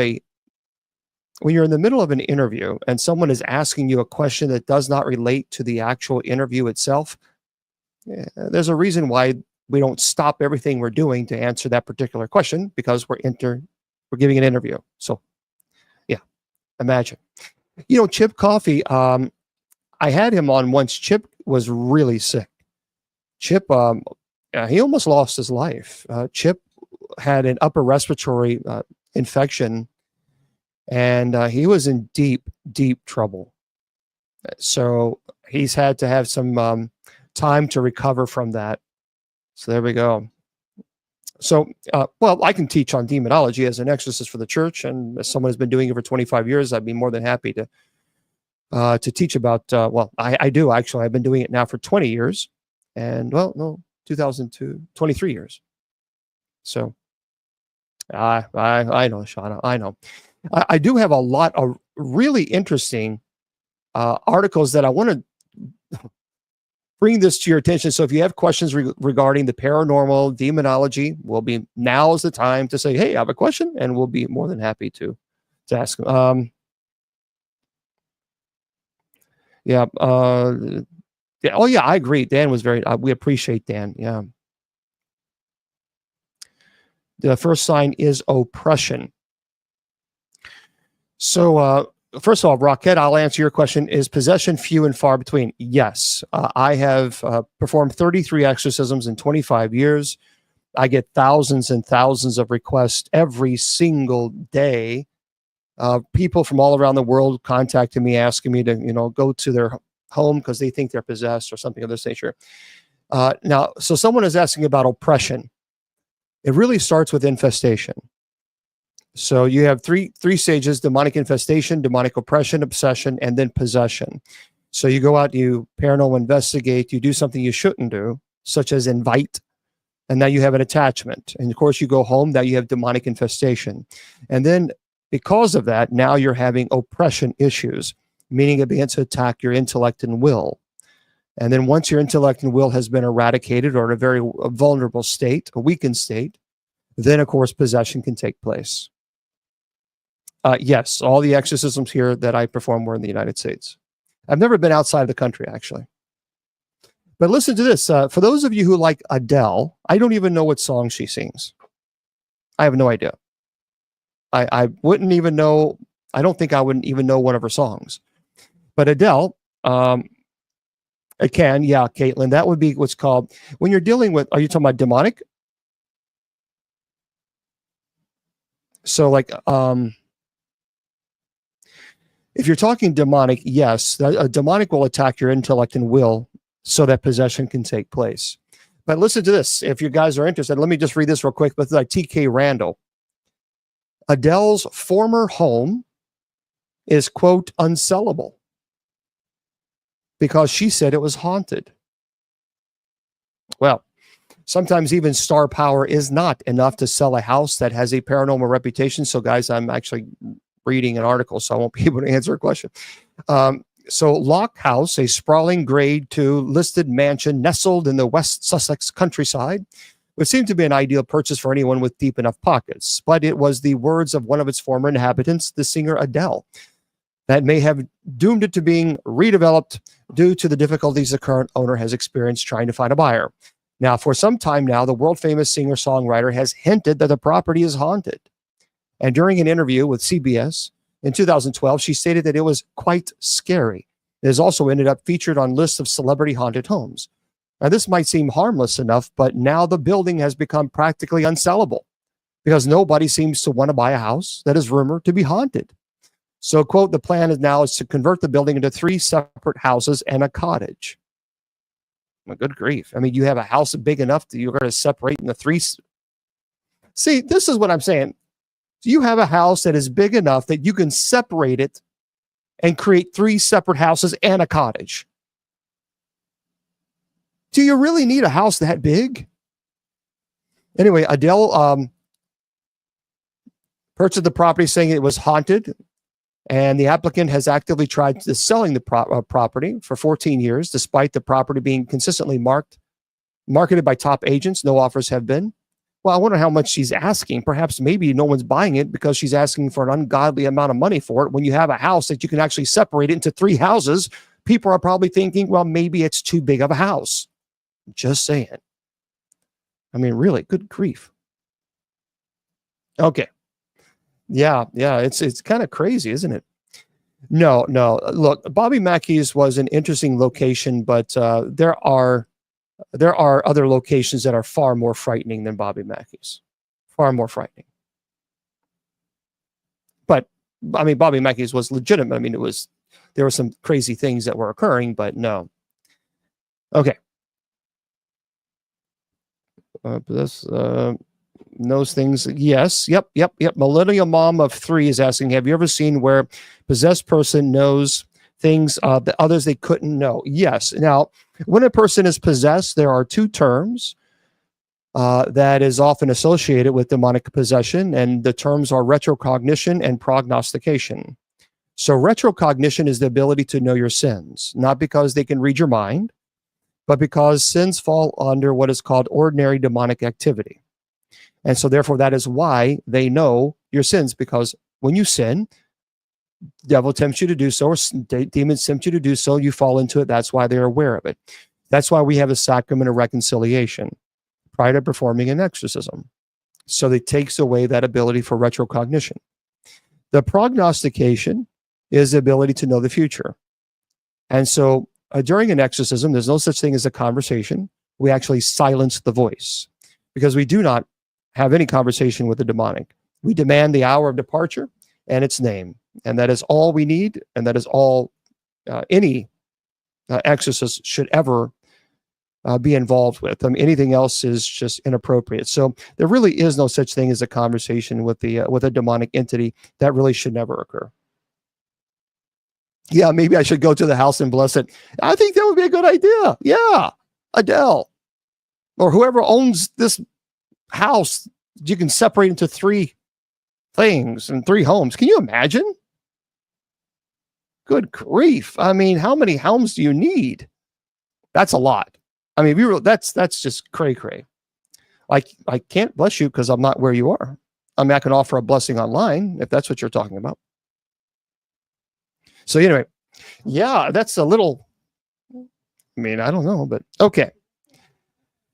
an interview and someone is asking you a question that does not relate to the actual interview itself, there's a reason why we don't stop everything we're doing to answer that particular question, because we're giving an interview. So yeah, imagine. Chip Coffee, I had him on once. Chip was really sick. Chip, he almost lost his life. Chip had an upper respiratory infection, and he was in deep, deep trouble. So he's had to have some time to recover from that. So there we go. So, well, I can teach on demonology as an exorcist for the church, and as someone who's been doing it for 25 years, I'd be more than happy to teach about, well, I do actually. I've been doing it now for 20 years, and 2002, 23 years. So I know, Shauna, I know. I do have a lot of really interesting articles that I want to bring this to your attention. So if you have questions regarding the paranormal, demonology, now's the time to say, hey, I have a question, and we'll be more than happy to ask. Yeah. Yeah. Oh yeah, I agree. Dan was we appreciate Dan. Yeah. The first sign is oppression. So, first of all, Rocket, I'll answer your question. Is possession few and far between? Yes. I have performed 33 exorcisms in 25 years. I get thousands and thousands of requests every single day. People from all around the world contacting me, asking me to, go to their home because they think they're possessed or something of this nature. Now, so someone is asking about oppression. It really starts with infestation. So you have three stages: demonic infestation, demonic oppression, obsession, and then possession. So you go out, you paranormal investigate, you do something you shouldn't do, such as invite, and now you have an attachment. And of course, you go home, now you have demonic infestation. And then because of that, now you're having oppression issues, meaning it begins to attack your intellect and will. And then once your intellect and will has been eradicated, or in a very vulnerable state, a weakened state, then of course possession can take place. Yes, all the exorcisms here that I perform were in the United States. I've never been outside of the country, actually. But listen to this. For those of you who like Adele, I don't even know what song she sings. I have no idea. I wouldn't even know. I don't think I would even know one of her songs. But Adele, it can, yeah, Caitlin, that would be what's called, when you're dealing with, are you talking about demonic? So like, if you're talking demonic, yes, a demonic will attack your intellect and will so that possession can take place. But listen to this. If you guys are interested, let me just read this real quick. But like T.K. Randall, Adele's former home is, quote, unsellable because she said it was haunted. Well, sometimes even star power is not enough to sell a house that has a paranormal reputation. So guys, I'm actually reading an article, so I won't be able to answer a question. So Lock House, a sprawling grade 2 listed mansion nestled in the West Sussex countryside, would seem to be an ideal purchase for anyone with deep enough pockets. But it was the words of one of its former inhabitants, the singer Adele, that may have doomed it to being redeveloped due to the difficulties the current owner has experienced trying to find a buyer. Now, for some time now, the world-famous singer-songwriter has hinted that the property is haunted. And during an interview with CBS in 2012, she stated that it was quite scary. It has also ended up featured on lists of celebrity haunted homes. Now, this might seem harmless enough, but now the building has become practically unsellable because nobody seems to want to buy a house that is rumored to be haunted. So, quote, the plan is now to convert the building into 3 separate houses and a cottage. My good grief. I mean, you have a house big enough that you're going to separate into 3. See, this is what I'm saying. You have a house that is big enough that you can separate it and create 3 separate houses and a cottage. Do you really need a house that big? Anyway, Adele purchased the property saying it was haunted, and the applicant has actively tried selling the property for 14 years, despite the property being consistently marketed by top agents. No offers have been. Well, I wonder how much she's asking. Perhaps maybe no one's buying it because she's asking for an ungodly amount of money for it. When you have a house that you can actually separate it into 3 houses, people are probably thinking, well, maybe it's too big of a house. Just saying. I mean, really, good grief. Okay. Yeah, it's kind of crazy, isn't it? No. Look, Bobby Mackey's was an interesting location, but there are other locations that are far more frightening than Bobby Mackey's. Far more frightening. But I mean, Bobby Mackey's was legitimate. I mean, there were some crazy things that were occurring, but no. Okay. Those things. Yes. Yep. Millennial Mom of 3 is asking, have you ever seen where possessed person knows things that others they couldn't know? Yes. Now, when a person is possessed, there are 2 terms that is often associated with demonic possession, and the terms are retrocognition and prognostication. So retrocognition is the ability to know your sins, not because they can read your mind, but because sins fall under what is called ordinary demonic activity. And so therefore, that is why they know your sins, because when you sin, the devil tempts you to do so, or demons tempt you to do so, you fall into it. That's why they're aware of it. That's why we have a sacrament of reconciliation prior to performing an exorcism. So it takes away that ability for retrocognition. The prognostication is the ability to know the future. And so during an exorcism, there's no such thing as a conversation. We actually silence the voice because we do not have any conversation with the demonic. We demand the hour of departure and its name. And that is all we need. And that is all any exorcist should ever be involved with. I mean, anything else is just inappropriate. So there really is no such thing as a conversation with a demonic entity. That really should never occur. Yeah, maybe I should go to the house and bless it. I think that would be a good idea. Yeah, Adele or whoever owns this house, you can separate into 3 things and 3 homes. Can you imagine? Good grief. I mean, how many homes do you need? That's a lot. I mean, that's just cray. I can't bless you because I'm not where you are. I mean, I can offer a blessing online if that's what you're talking about. So anyway, yeah, that's a little I mean, I don't know, but okay.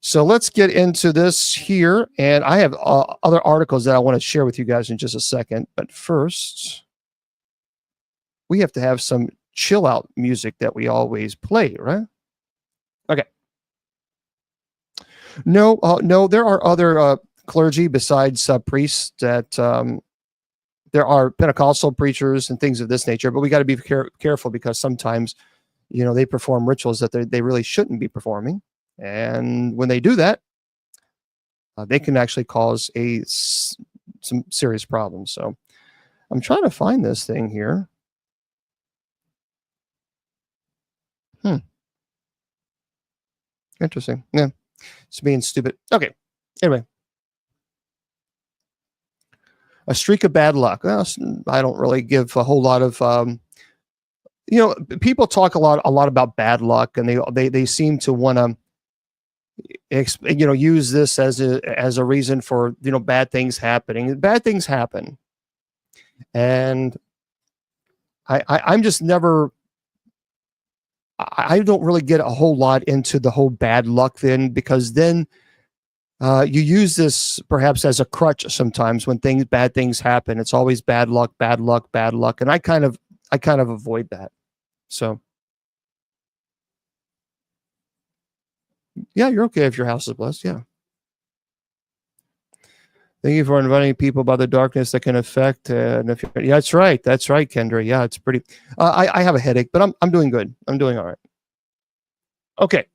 So let's get into this here. And I have other articles that I want to share with you guys in just a second. But first, we have to have some chill out music that we always play, right? Okay. No, no, there are other clergy besides priests that there are Pentecostal preachers and things of this nature, but we got to be careful because sometimes, you know, they perform rituals that they really shouldn't be performing. And when they do that, they can actually cause some serious problems. So I'm trying to find this thing here. Interesting. Yeah. It's being stupid. Okay. Anyway. A streak of bad luck. Well, I don't really give a whole lot of, you know, people talk a lot about bad luck, and they seem to want to, you know, use this as a reason for, you know, bad things happening. Bad things happen, and I'm just never. I don't really get a whole lot into the whole bad luck then, because then you use this perhaps as a crutch sometimes when bad things happen. It's always bad luck, bad luck, bad luck, and I kind of avoid that. So yeah, you're okay if your house is blessed. Yeah. Thank you for inviting people about the darkness that can affect. Yeah, that's right. That's right, Kendra. Yeah, it's pretty. I have a headache, but I'm doing good. I'm doing all right. Okay.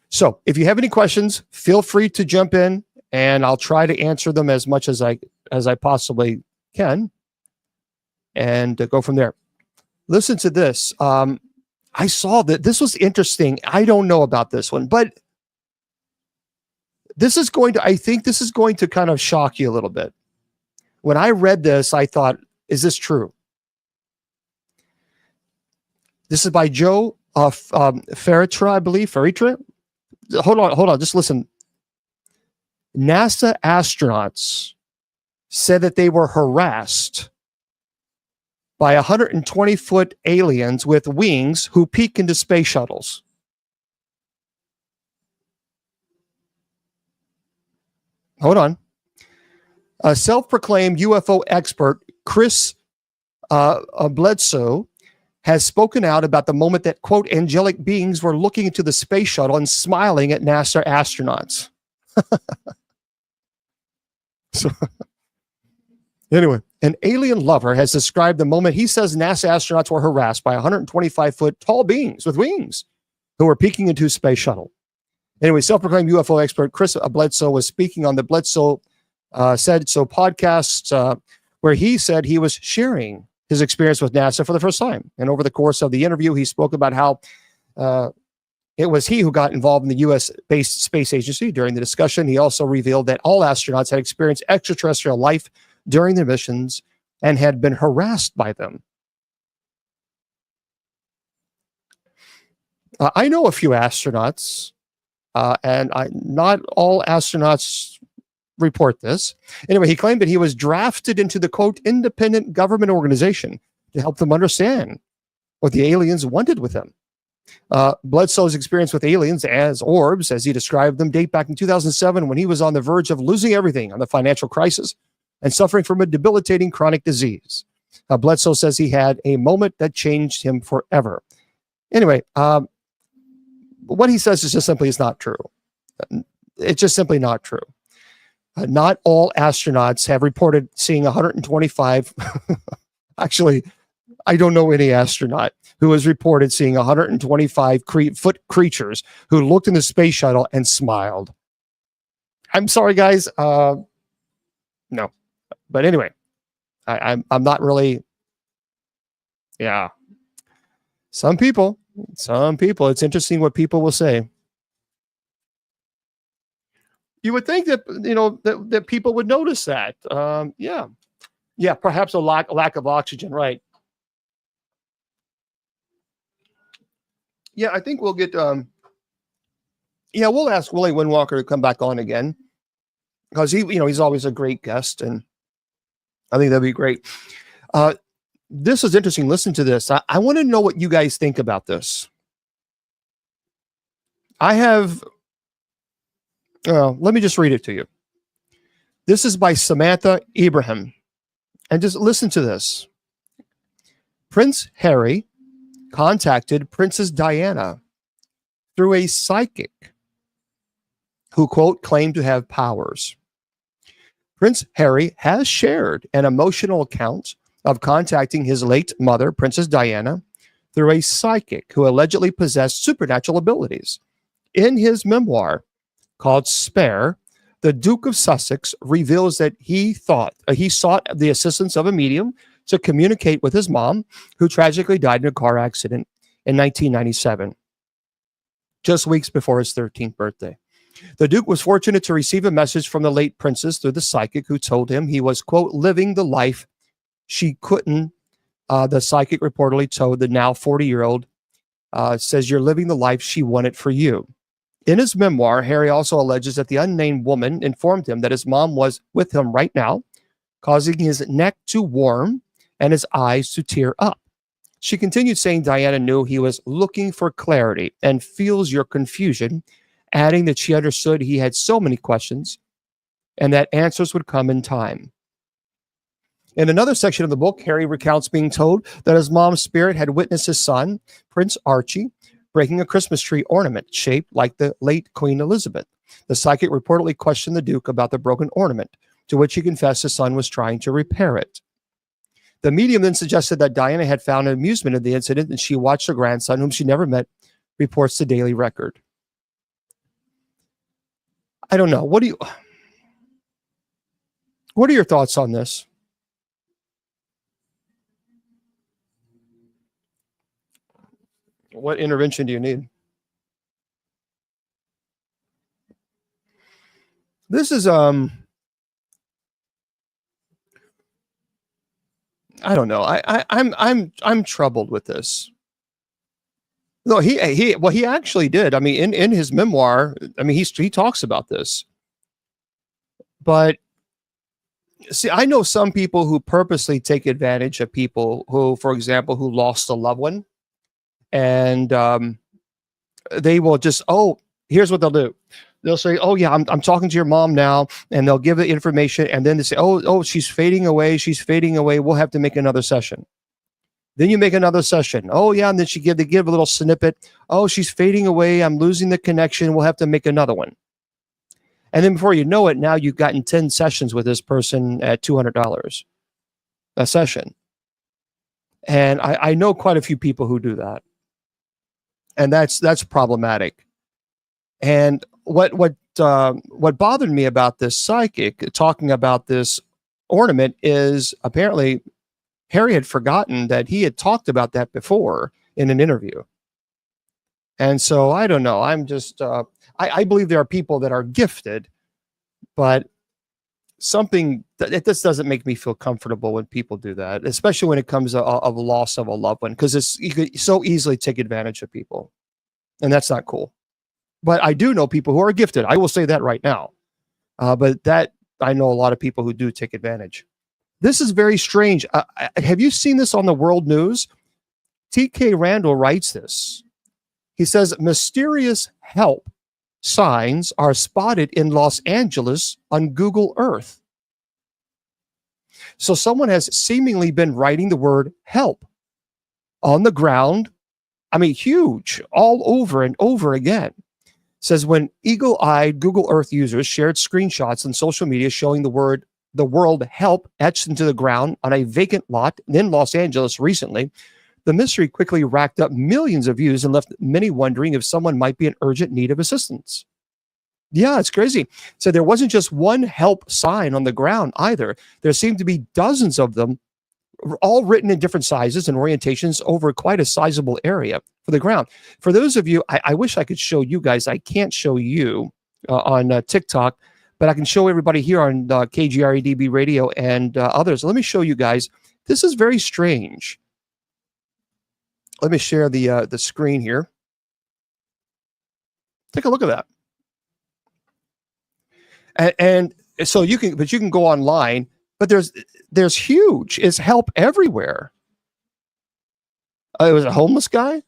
So if you have any questions, feel free to jump in, and I'll try to answer them as much as I possibly can, and go from there. Listen to this. I saw that this was interesting. I don't know about this one, but I think this is going to kind of shock you a little bit. When I read this, I thought, is this true? This is by Joe Ferritra, I believe. Ferritra? Hold on. Just listen. NASA astronauts said that they were harassed by 120-foot aliens with wings who peek into space shuttles. Hold on. A self-proclaimed UFO expert, Chris Bledsoe, has spoken out about the moment that, quote, angelic beings were looking into the space shuttle and smiling at NASA astronauts. So, anyway, an alien lover has described the moment he says NASA astronauts were harassed by 125-foot tall beings with wings who were peeking into a space shuttle. Anyway, self-proclaimed UFO expert Chris Bledsoe was speaking on the Bledsoe Said So podcast, where he said he was sharing his experience with NASA for the first time. And over the course of the interview, he spoke about how it was he who got involved in the U.S.-based space agency. During the discussion, he also revealed that all astronauts had experienced extraterrestrial life during their missions and had been harassed by them. I know a few astronauts, and not all astronauts report this. Anyway, he claimed that he was drafted into the, quote, independent government organization to help them understand what the aliens wanted with them. Bledsoe's experience with aliens as orbs, as he described them, date back in 2007 when he was on the verge of losing everything on the financial crisis and suffering from a debilitating chronic disease. Bledsoe says he had a moment that changed him forever. Anyway, what he says is just simply is not true. It's just simply not true. Not all astronauts have reported seeing 125. Actually, I don't know any astronaut who has reported seeing 125-foot creatures who looked in the space shuttle and smiled. I'm sorry, guys. No. But anyway, I'm not really. Yeah. Some people. It's interesting what people will say. You would think that, you know, that people would notice that. Yeah, perhaps a lack of oxygen, right? Yeah, I think we'll get. We'll ask Willie Windwalker to come back on again because he's always a great guest, and I think that'd be great. This is interesting. Listen to this. I want to know what you guys think about this. I have, let me just read it to you. This is by Samantha Ibrahim. And just listen to this. Prince Harry contacted Princess Diana through a psychic who, quote, claimed to have powers. Prince Harry has shared an emotional account of contacting his late mother, Princess Diana, through a psychic who allegedly possessed supernatural abilities. In his memoir called Spare, the Duke of Sussex reveals that he sought the assistance of a medium to communicate with his mom, who tragically died in a car accident in 1997, just weeks before his 13th birthday. The Duke was fortunate to receive a message from the late princess through the psychic, who told him he was, quote, living the life she couldn't. The psychic reportedly told the now 40-year-old, says, you're living the life she wanted for you. In his memoir, Harry also alleges that the unnamed woman informed him that his mom was with him right now, causing his neck to warm and his eyes to tear up. She continued saying Diana knew he was looking for clarity and feels your confusion, adding that she understood he had so many questions and that answers would come in time. In another section of the book, Harry recounts being told that his mom's spirit had witnessed his son, Prince Archie, breaking a Christmas tree ornament shaped like the late Queen Elizabeth. The psychic reportedly questioned the Duke about the broken ornament, to which he confessed his son was trying to repair it. The medium then suggested that Diana had found amusement in the incident, and she watched her grandson, whom she never met, reports the Daily Record. I don't know. What are your thoughts on this? What intervention do you need? This is I don't know. I'm troubled with this. No, he actually did. I mean, in his memoir, I mean, he talks about this. But see, I know some people who purposely take advantage of people who, for example, who lost a loved one. And they will just, here's what they'll do. They'll say, oh, yeah, I'm talking to your mom now. And they'll give the information. And then they say, oh, she's fading away. She's fading away. We'll have to make another session. Then you make another session. Oh, yeah. And then they give a little snippet. Oh, she's fading away. I'm losing the connection. We'll have to make another one. And then before you know it, now you've gotten 10 sessions with this person at $200 a session. And I know quite a few people who do that. And that's problematic. And what bothered me about this psychic talking about this ornament is apparently Harry had forgotten that he had talked about that before in an interview. And so I don't know. I'm just I believe there are people that are gifted, but this doesn't make me feel comfortable when people do that, especially when it comes of a loss of a loved one, because you could so easily take advantage of people, and that's not cool. But I do know people who are gifted. I will say that right now. But that I know a lot of people who do take advantage. This is very strange. Have you seen this on the world news? TK Randall writes this. He says, mysterious help signs are spotted in Los Angeles on Google Earth. So someone has seemingly been writing the word help on the ground. I mean, huge, all over and over again. Says when eagle-eyed Google Earth users shared screenshots on social media showing the word the world help etched into the ground on a vacant lot in Los Angeles recently, the mystery quickly racked up millions of views and left many wondering if someone might be in urgent need of assistance. Yeah, it's crazy. So there wasn't just one help sign on the ground either. There seemed to be dozens of them, all written in different sizes and orientations over quite a sizable area for the ground. For those of you, I wish I could show you guys. I can't show you on TikTok, but I can show everybody here on KGREDB radio and others. Let me show you guys. This is very strange. Let me share the screen here. Take a look at that. And so you can go online, but there's huge. It's help everywhere. It was a homeless guy.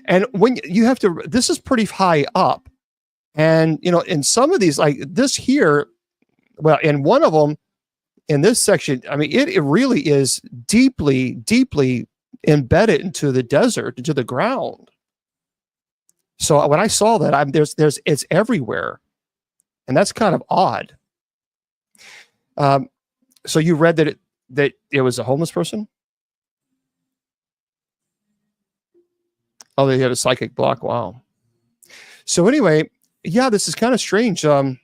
And when you have to, this is pretty high up. And, you know, in some of these, like this here, well, in one of them, in this section, I mean, it really is deeply, deeply embedded into the desert, into the ground. So when I saw that, it's everywhere. And that's kind of odd. So you read that it was a homeless person? Oh, they had a psychic block. Wow. So anyway, yeah, this is kind of strange. It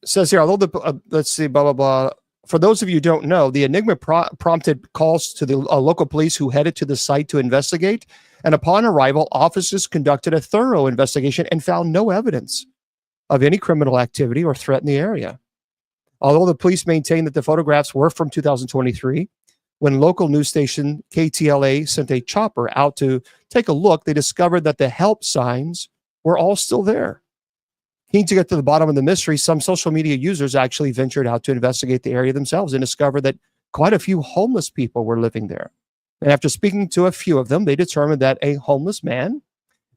says here, although let's see, blah, blah, blah. For those of you who don't know, the Enigma prompted calls to the local police who headed to the site to investigate. And upon arrival, officers conducted a thorough investigation and found no evidence of any criminal activity or threat in the area. Although the police maintained that the photographs were from 2023, when local news station KTLA sent a chopper out to take a look, they discovered that the help signs were all still there. Keen to get to the bottom of the mystery, some social media users actually ventured out to investigate the area themselves and discovered that quite a few homeless people were living there. And after speaking to a few of them, they determined that a homeless man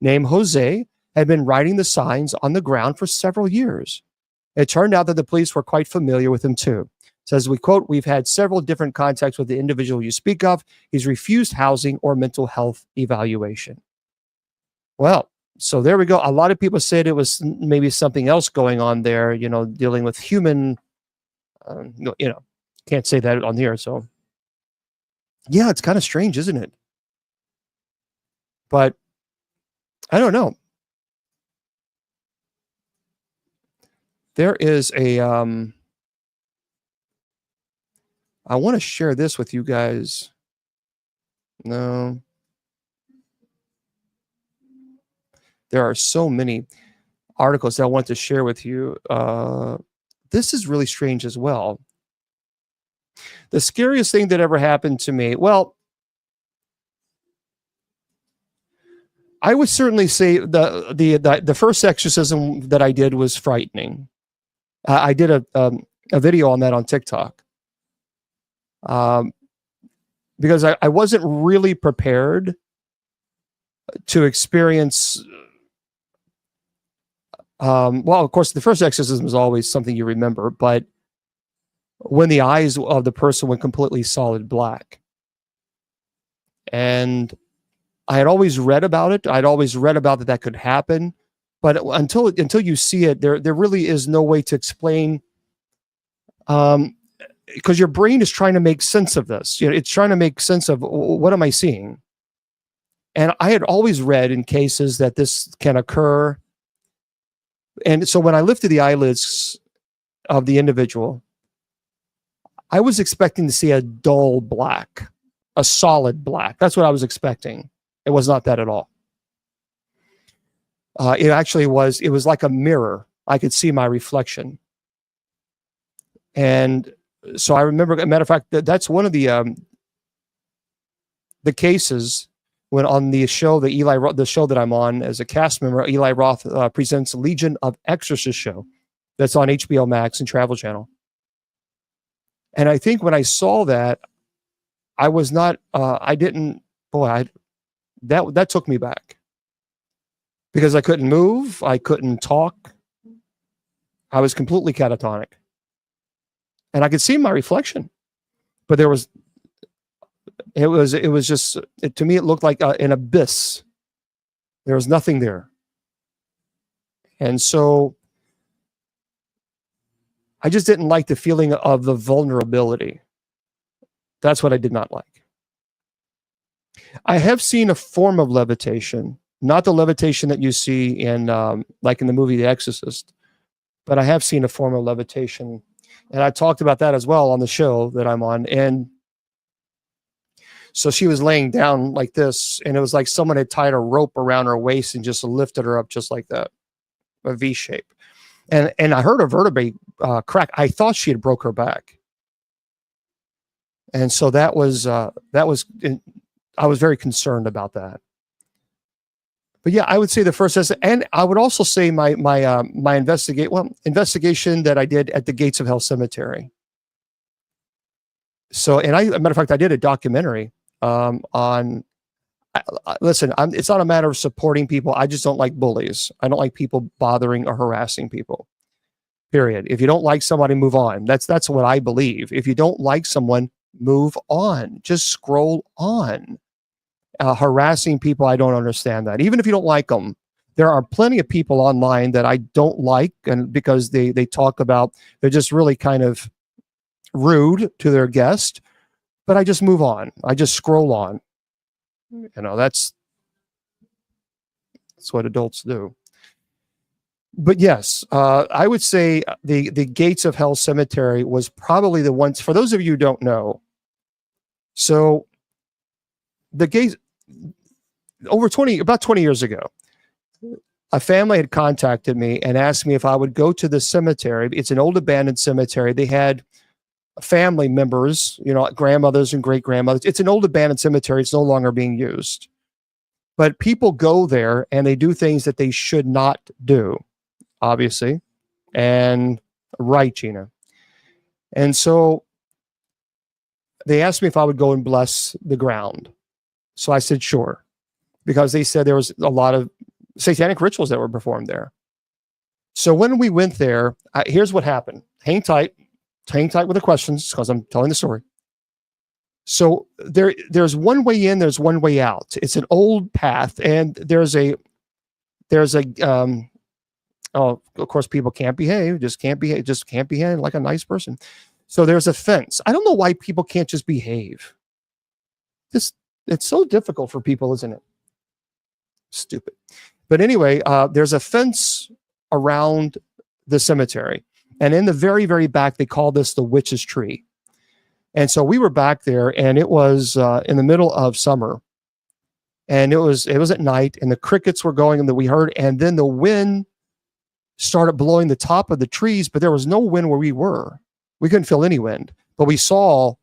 named Jose had been writing the signs on the ground for several years. It turned out that the police were quite familiar with him too. It says, we quote, "We've had several different contacts with the individual you speak of. He's refused housing or mental health evaluation." Well, so there we go. A lot of people said it was maybe something else going on there, you know, dealing with human, you know, can't say that on the air. So yeah, it's kind of strange, isn't it? But I don't know. There is a, I want to share this with you guys. No. There are so many articles that I want to share with you. This is really strange as well. The scariest thing that ever happened to me, well, I would certainly say the first exorcism that I did was frightening. I did a video on that on TikTok. Because I wasn't really prepared to experience. Well, of course, the first exorcism is always something you remember, but when the eyes of the person went completely solid black. And I had always read about it. I'd always read about that could happen. But until you see it, there really is no way to explain, because your brain is trying to make sense of this. You know, it's trying to make sense of what am I seeing? And I had always read in cases that this can occur. And so when I lifted the eyelids of the individual, I was expecting to see a dull black, a solid black. That's what I was expecting. It was not that at all. It actually was, it was like a mirror. I could see my reflection. And so I remember, as a matter of fact, that's one of the cases when on the show, the show that I'm on as a cast member, Eli Roth presents Legion of Exorcist show that's on HBO Max and Travel Channel. And I think when I saw that, I was not, I didn't, boy, that took me back. Because I couldn't move, I couldn't talk. I was completely catatonic. And I could see my reflection. But it was just, to me, it looked like an abyss. There was nothing there. And so I just didn't like the feeling of the vulnerability. That's what I did not like. I have seen a form of levitation, not the levitation that you see in, like in the movie The Exorcist, but I have seen a form of levitation. And I talked about that as well on the show that I'm on. And so she was laying down like this, and it was like someone had tied a rope around her waist and just lifted her up just like that, a V shape. And I heard a vertebrae crack. I thought she had broke her back. And so I was very concerned about that. But yeah, I would say the first, and I would also say my investigation that I did at the Gates of Hell Cemetery. So, and as a matter of fact, I did a documentary on listen, it's not a matter of supporting people. I just don't like bullies. I don't like people bothering or harassing people. Period. If you don't like somebody, move on. That's what I believe. If you don't like someone, move on. Just scroll on. Harassing people, I don't understand that. Even if you don't like them, there are plenty of people online that I don't like, and because they talk about, they're just really kind of rude to their guest. But I just move on. I just scroll on. You know, that's what adults do. But yes, I would say the Gates of Hell Cemetery was probably the ones, for those of you who don't know. So the gates, about 20 years ago, a family had contacted me and asked me if I would go to the cemetery. It's an old abandoned cemetery. They had family members, you know, grandmothers and great grandmothers. It's an old abandoned cemetery. It's no longer being used. But people go there and they do things that they should not do, obviously. And right, Gina. And so they asked me if I would go and bless the ground. So I said, sure. Because they said there was a lot of satanic rituals that were performed there. So when we went there, here's what happened. Hang tight with the questions because I'm telling the story. So there's one way in, there's one way out. It's an old path, and there's a oh, of course people can't behave, just can't behave like a nice person. So there's a fence. I don't know why people can't just behave. It's so difficult for people, isn't it? Stupid. But anyway, there's a fence around the cemetery. And in the very, very back, they call this the witch's tree. And so we were back there, and it was in the middle of summer. And it was at night, and the crickets were going, and we heard, and then the wind started blowing the top of the trees, but there was no wind where we were. We couldn't feel any wind, but we saw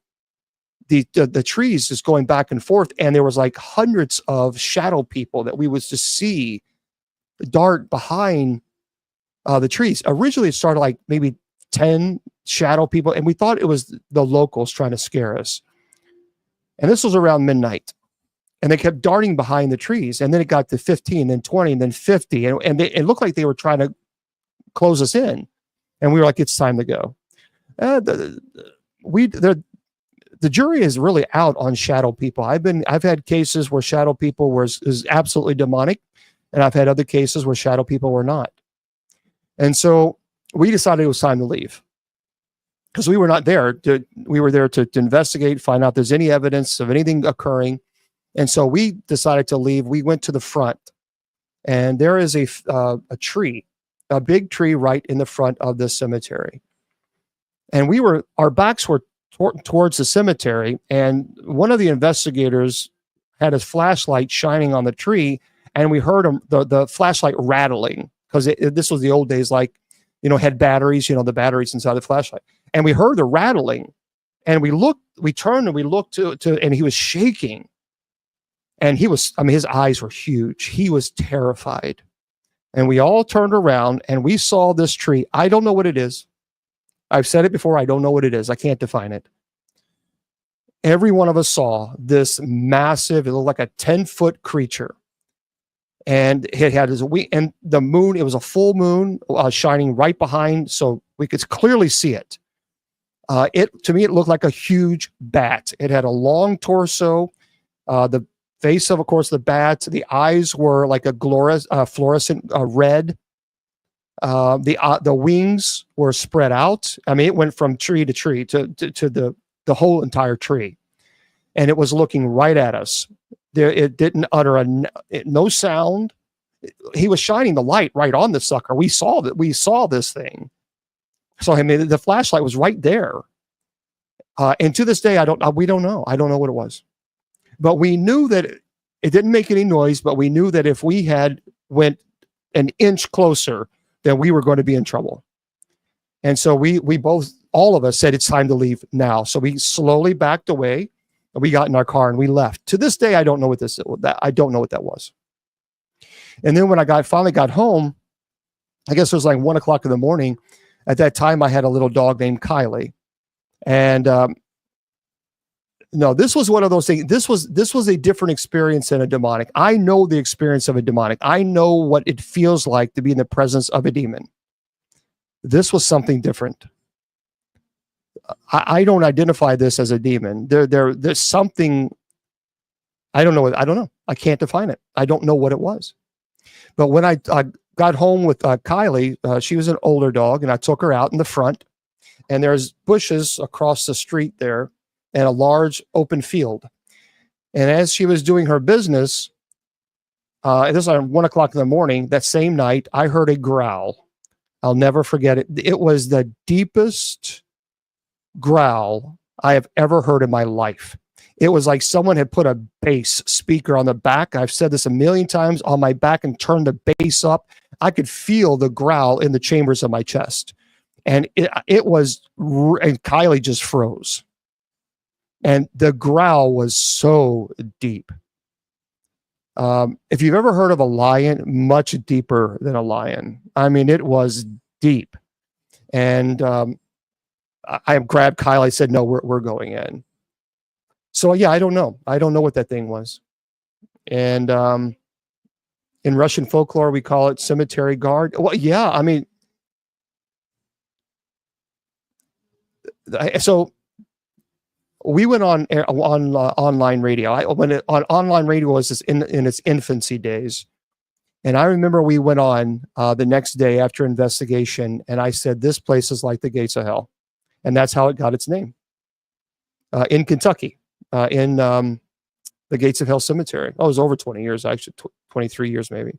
the trees just going back and forth, and there was like hundreds of shadow people that we would just see dart behind the trees. Originally, it started like maybe 10 shadow people, and we thought it was the locals trying to scare us. And this was around midnight, and they kept darting behind the trees, and then it got to 15, then 20, and then 50, and it looked like they were trying to close us in, and we were like, it's time to go. The jury is really out on shadow people. I've had cases where shadow people is absolutely demonic, and I've had other cases where shadow people were not. And so we decided it was time to leave because we were not there. We were there to investigate, find out if there's any evidence of anything occurring. And so we decided to leave. We went to the front, and there is a tree, a big tree right in the front of the cemetery. And our backs were towards the cemetery, and one of the investigators had his flashlight shining on the tree, and we heard the flashlight rattling because this was the old days, like, you know, had batteries, you know, the batteries inside the flashlight, and we heard the rattling, and we turned and we looked to, and he was shaking, and his eyes were huge. He was terrified, and we all turned around and we saw this tree. I don't know what it is. I've said it before. I don't know what it is. I can't define it. Every one of us saw this massive, it looked like a 10-foot creature. And it had and the moon, it was a full moon shining right behind, so we could clearly see it. To me, it looked like a huge bat. It had a long torso, the face of course, the bat. The eyes were like a fluorescent red. The wings were spread out. I mean, it went from tree to tree to the whole entire tree, and it was looking right at us. It didn't utter no sound. He was shining the light right on the sucker. We saw that. We saw this thing. So I mean, the flashlight was right there. And to this day, we don't know. I don't know what it was, but we knew that it didn't make any noise. But we knew that if we had went an inch closer, then we were going to be in trouble. And so we both, all of us, said it's time to leave now. So we slowly backed away, and we got in our car and we left. To this day, I don't know what I don't know what that was. And then when I finally got home, I guess it was like 1 o'clock in the morning. At that time, I had a little dog named Kylie, and No, this was one of those things. This was a different experience than a demonic. I know the experience of a demonic. I know what it feels like to be in the presence of a demon. This was something different. I don't identify this as a demon. There's something. I don't know. I don't know. I can't define it. I don't know what it was. But when I got home with Kylie, she was an older dog, and I took her out in the front, and there's bushes across the street there, and a large open field. And as she was doing her business, this was around 1 o'clock in the morning, that same night, I heard a growl. I'll never forget it. It was the deepest growl I have ever heard in my life. It was like someone had put a bass speaker on the back. I've said this a million times, on my back, and turned the bass up. I could feel the growl in the chambers of my chest. And it was, and Kylie just froze. And the growl was so deep. If you've ever heard of a lion, much deeper than a lion. I mean, it was deep. And I grabbed Kylie. I said, no, we're going in. So yeah, I don't know. I don't know what that thing was. And in Russian folklore, we call it cemetery guard. Well, yeah, I mean, so we went on online radio. Online radio was in its infancy days. And I remember we went on the next day after investigation, and I said, this place is like the gates of hell. And that's how it got its name. In Kentucky, in the Gates of Hell Cemetery. Oh, it was over 20 years, actually, 23 years maybe.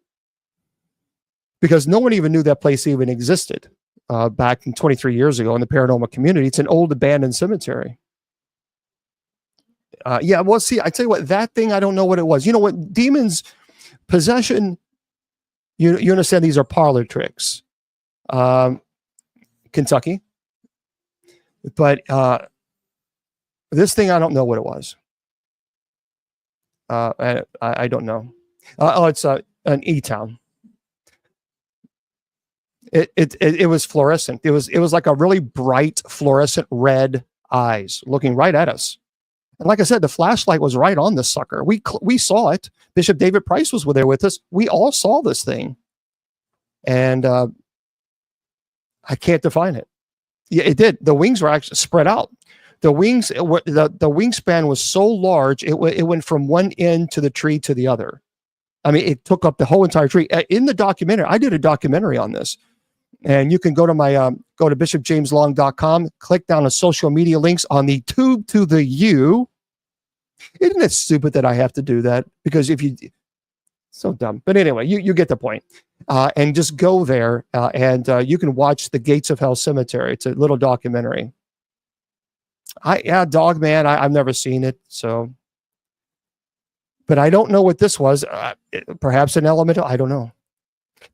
Because no one even knew that place even existed back 23 years ago in the paranormal community. It's an old abandoned cemetery. Yeah, well, see, I tell you what, that thing, I don't know what it was. You know what, demons, possession, you understand these are parlor tricks. Kentucky. But this thing, I don't know what it was. I don't know. It's an E-town. It was fluorescent. It was like a really bright fluorescent red eyes looking right at us. And like I said, the flashlight was right on this sucker. We saw it. Bishop David Price was there with us. We all saw this thing. And I can't define it. Yeah, it did. The wings were actually spread out. The wings, the wingspan was so large, it went from one end to the tree to the other. I mean, it took up the whole entire tree. In the documentary, I did a documentary on this. And you can go to my go to bishopjameslong.com, click down on social media links on the tube to the U. Isn't it stupid that I have to do that? Because if you, so dumb. But anyway, you get the point. And just go there and you can watch the Gates of Hell Cemetery. It's a little documentary. Dog Man, I've never seen it. So, but I don't know what this was. Perhaps an elemental. I don't know.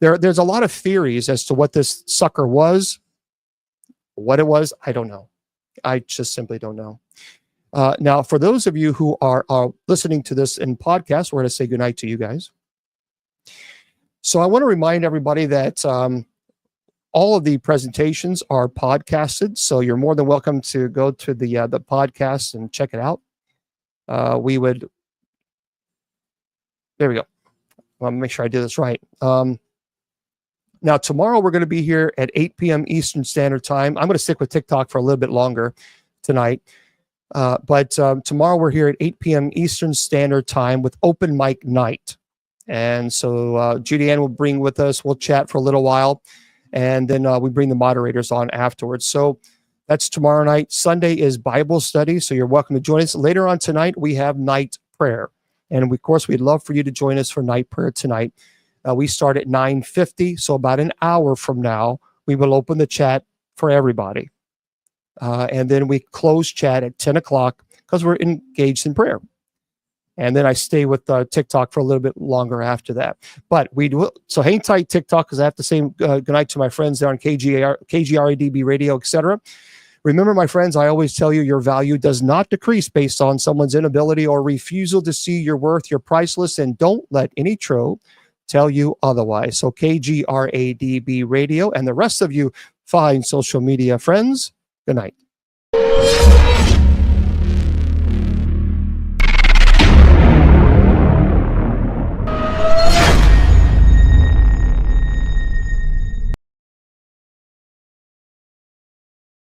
There's a lot of theories as to what this sucker was. What it was, I don't know. I just simply don't know. Now, for those of you who are listening to this in podcast, we're going to say goodnight to you guys. So I want to remind everybody that all of the presentations are podcasted. So you're more than welcome to go to the podcast and check it out. There we go. I want to make sure I do this right. Now, tomorrow we're going to be here at 8 p.m. Eastern Standard Time. I'm going to stick with TikTok for a little bit longer tonight. But tomorrow we're here at 8 p.m. Eastern Standard Time with open mic night. And so Judy Ann will bring with us. We'll chat for a little while. And then we bring the moderators on afterwards. So that's tomorrow night. Sunday is Bible study. So you're welcome to join us. Later on tonight, we have night prayer. And of course, we'd love for you to join us for night prayer tonight. We start at 9:50. So about an hour from now, we will open the chat for everybody. And then we close chat at 10 o'clock because we're engaged in prayer. And then I stay with TikTok for a little bit longer after that. But we do so hang tight, TikTok, because I have to say good night to my friends there on KGRADB radio, etc. Remember, my friends, I always tell you your value does not decrease based on someone's inability or refusal to see your worth. You're priceless, and don't let any trope tell you otherwise. So KGRADB radio and the rest of you fine social media friends, good night.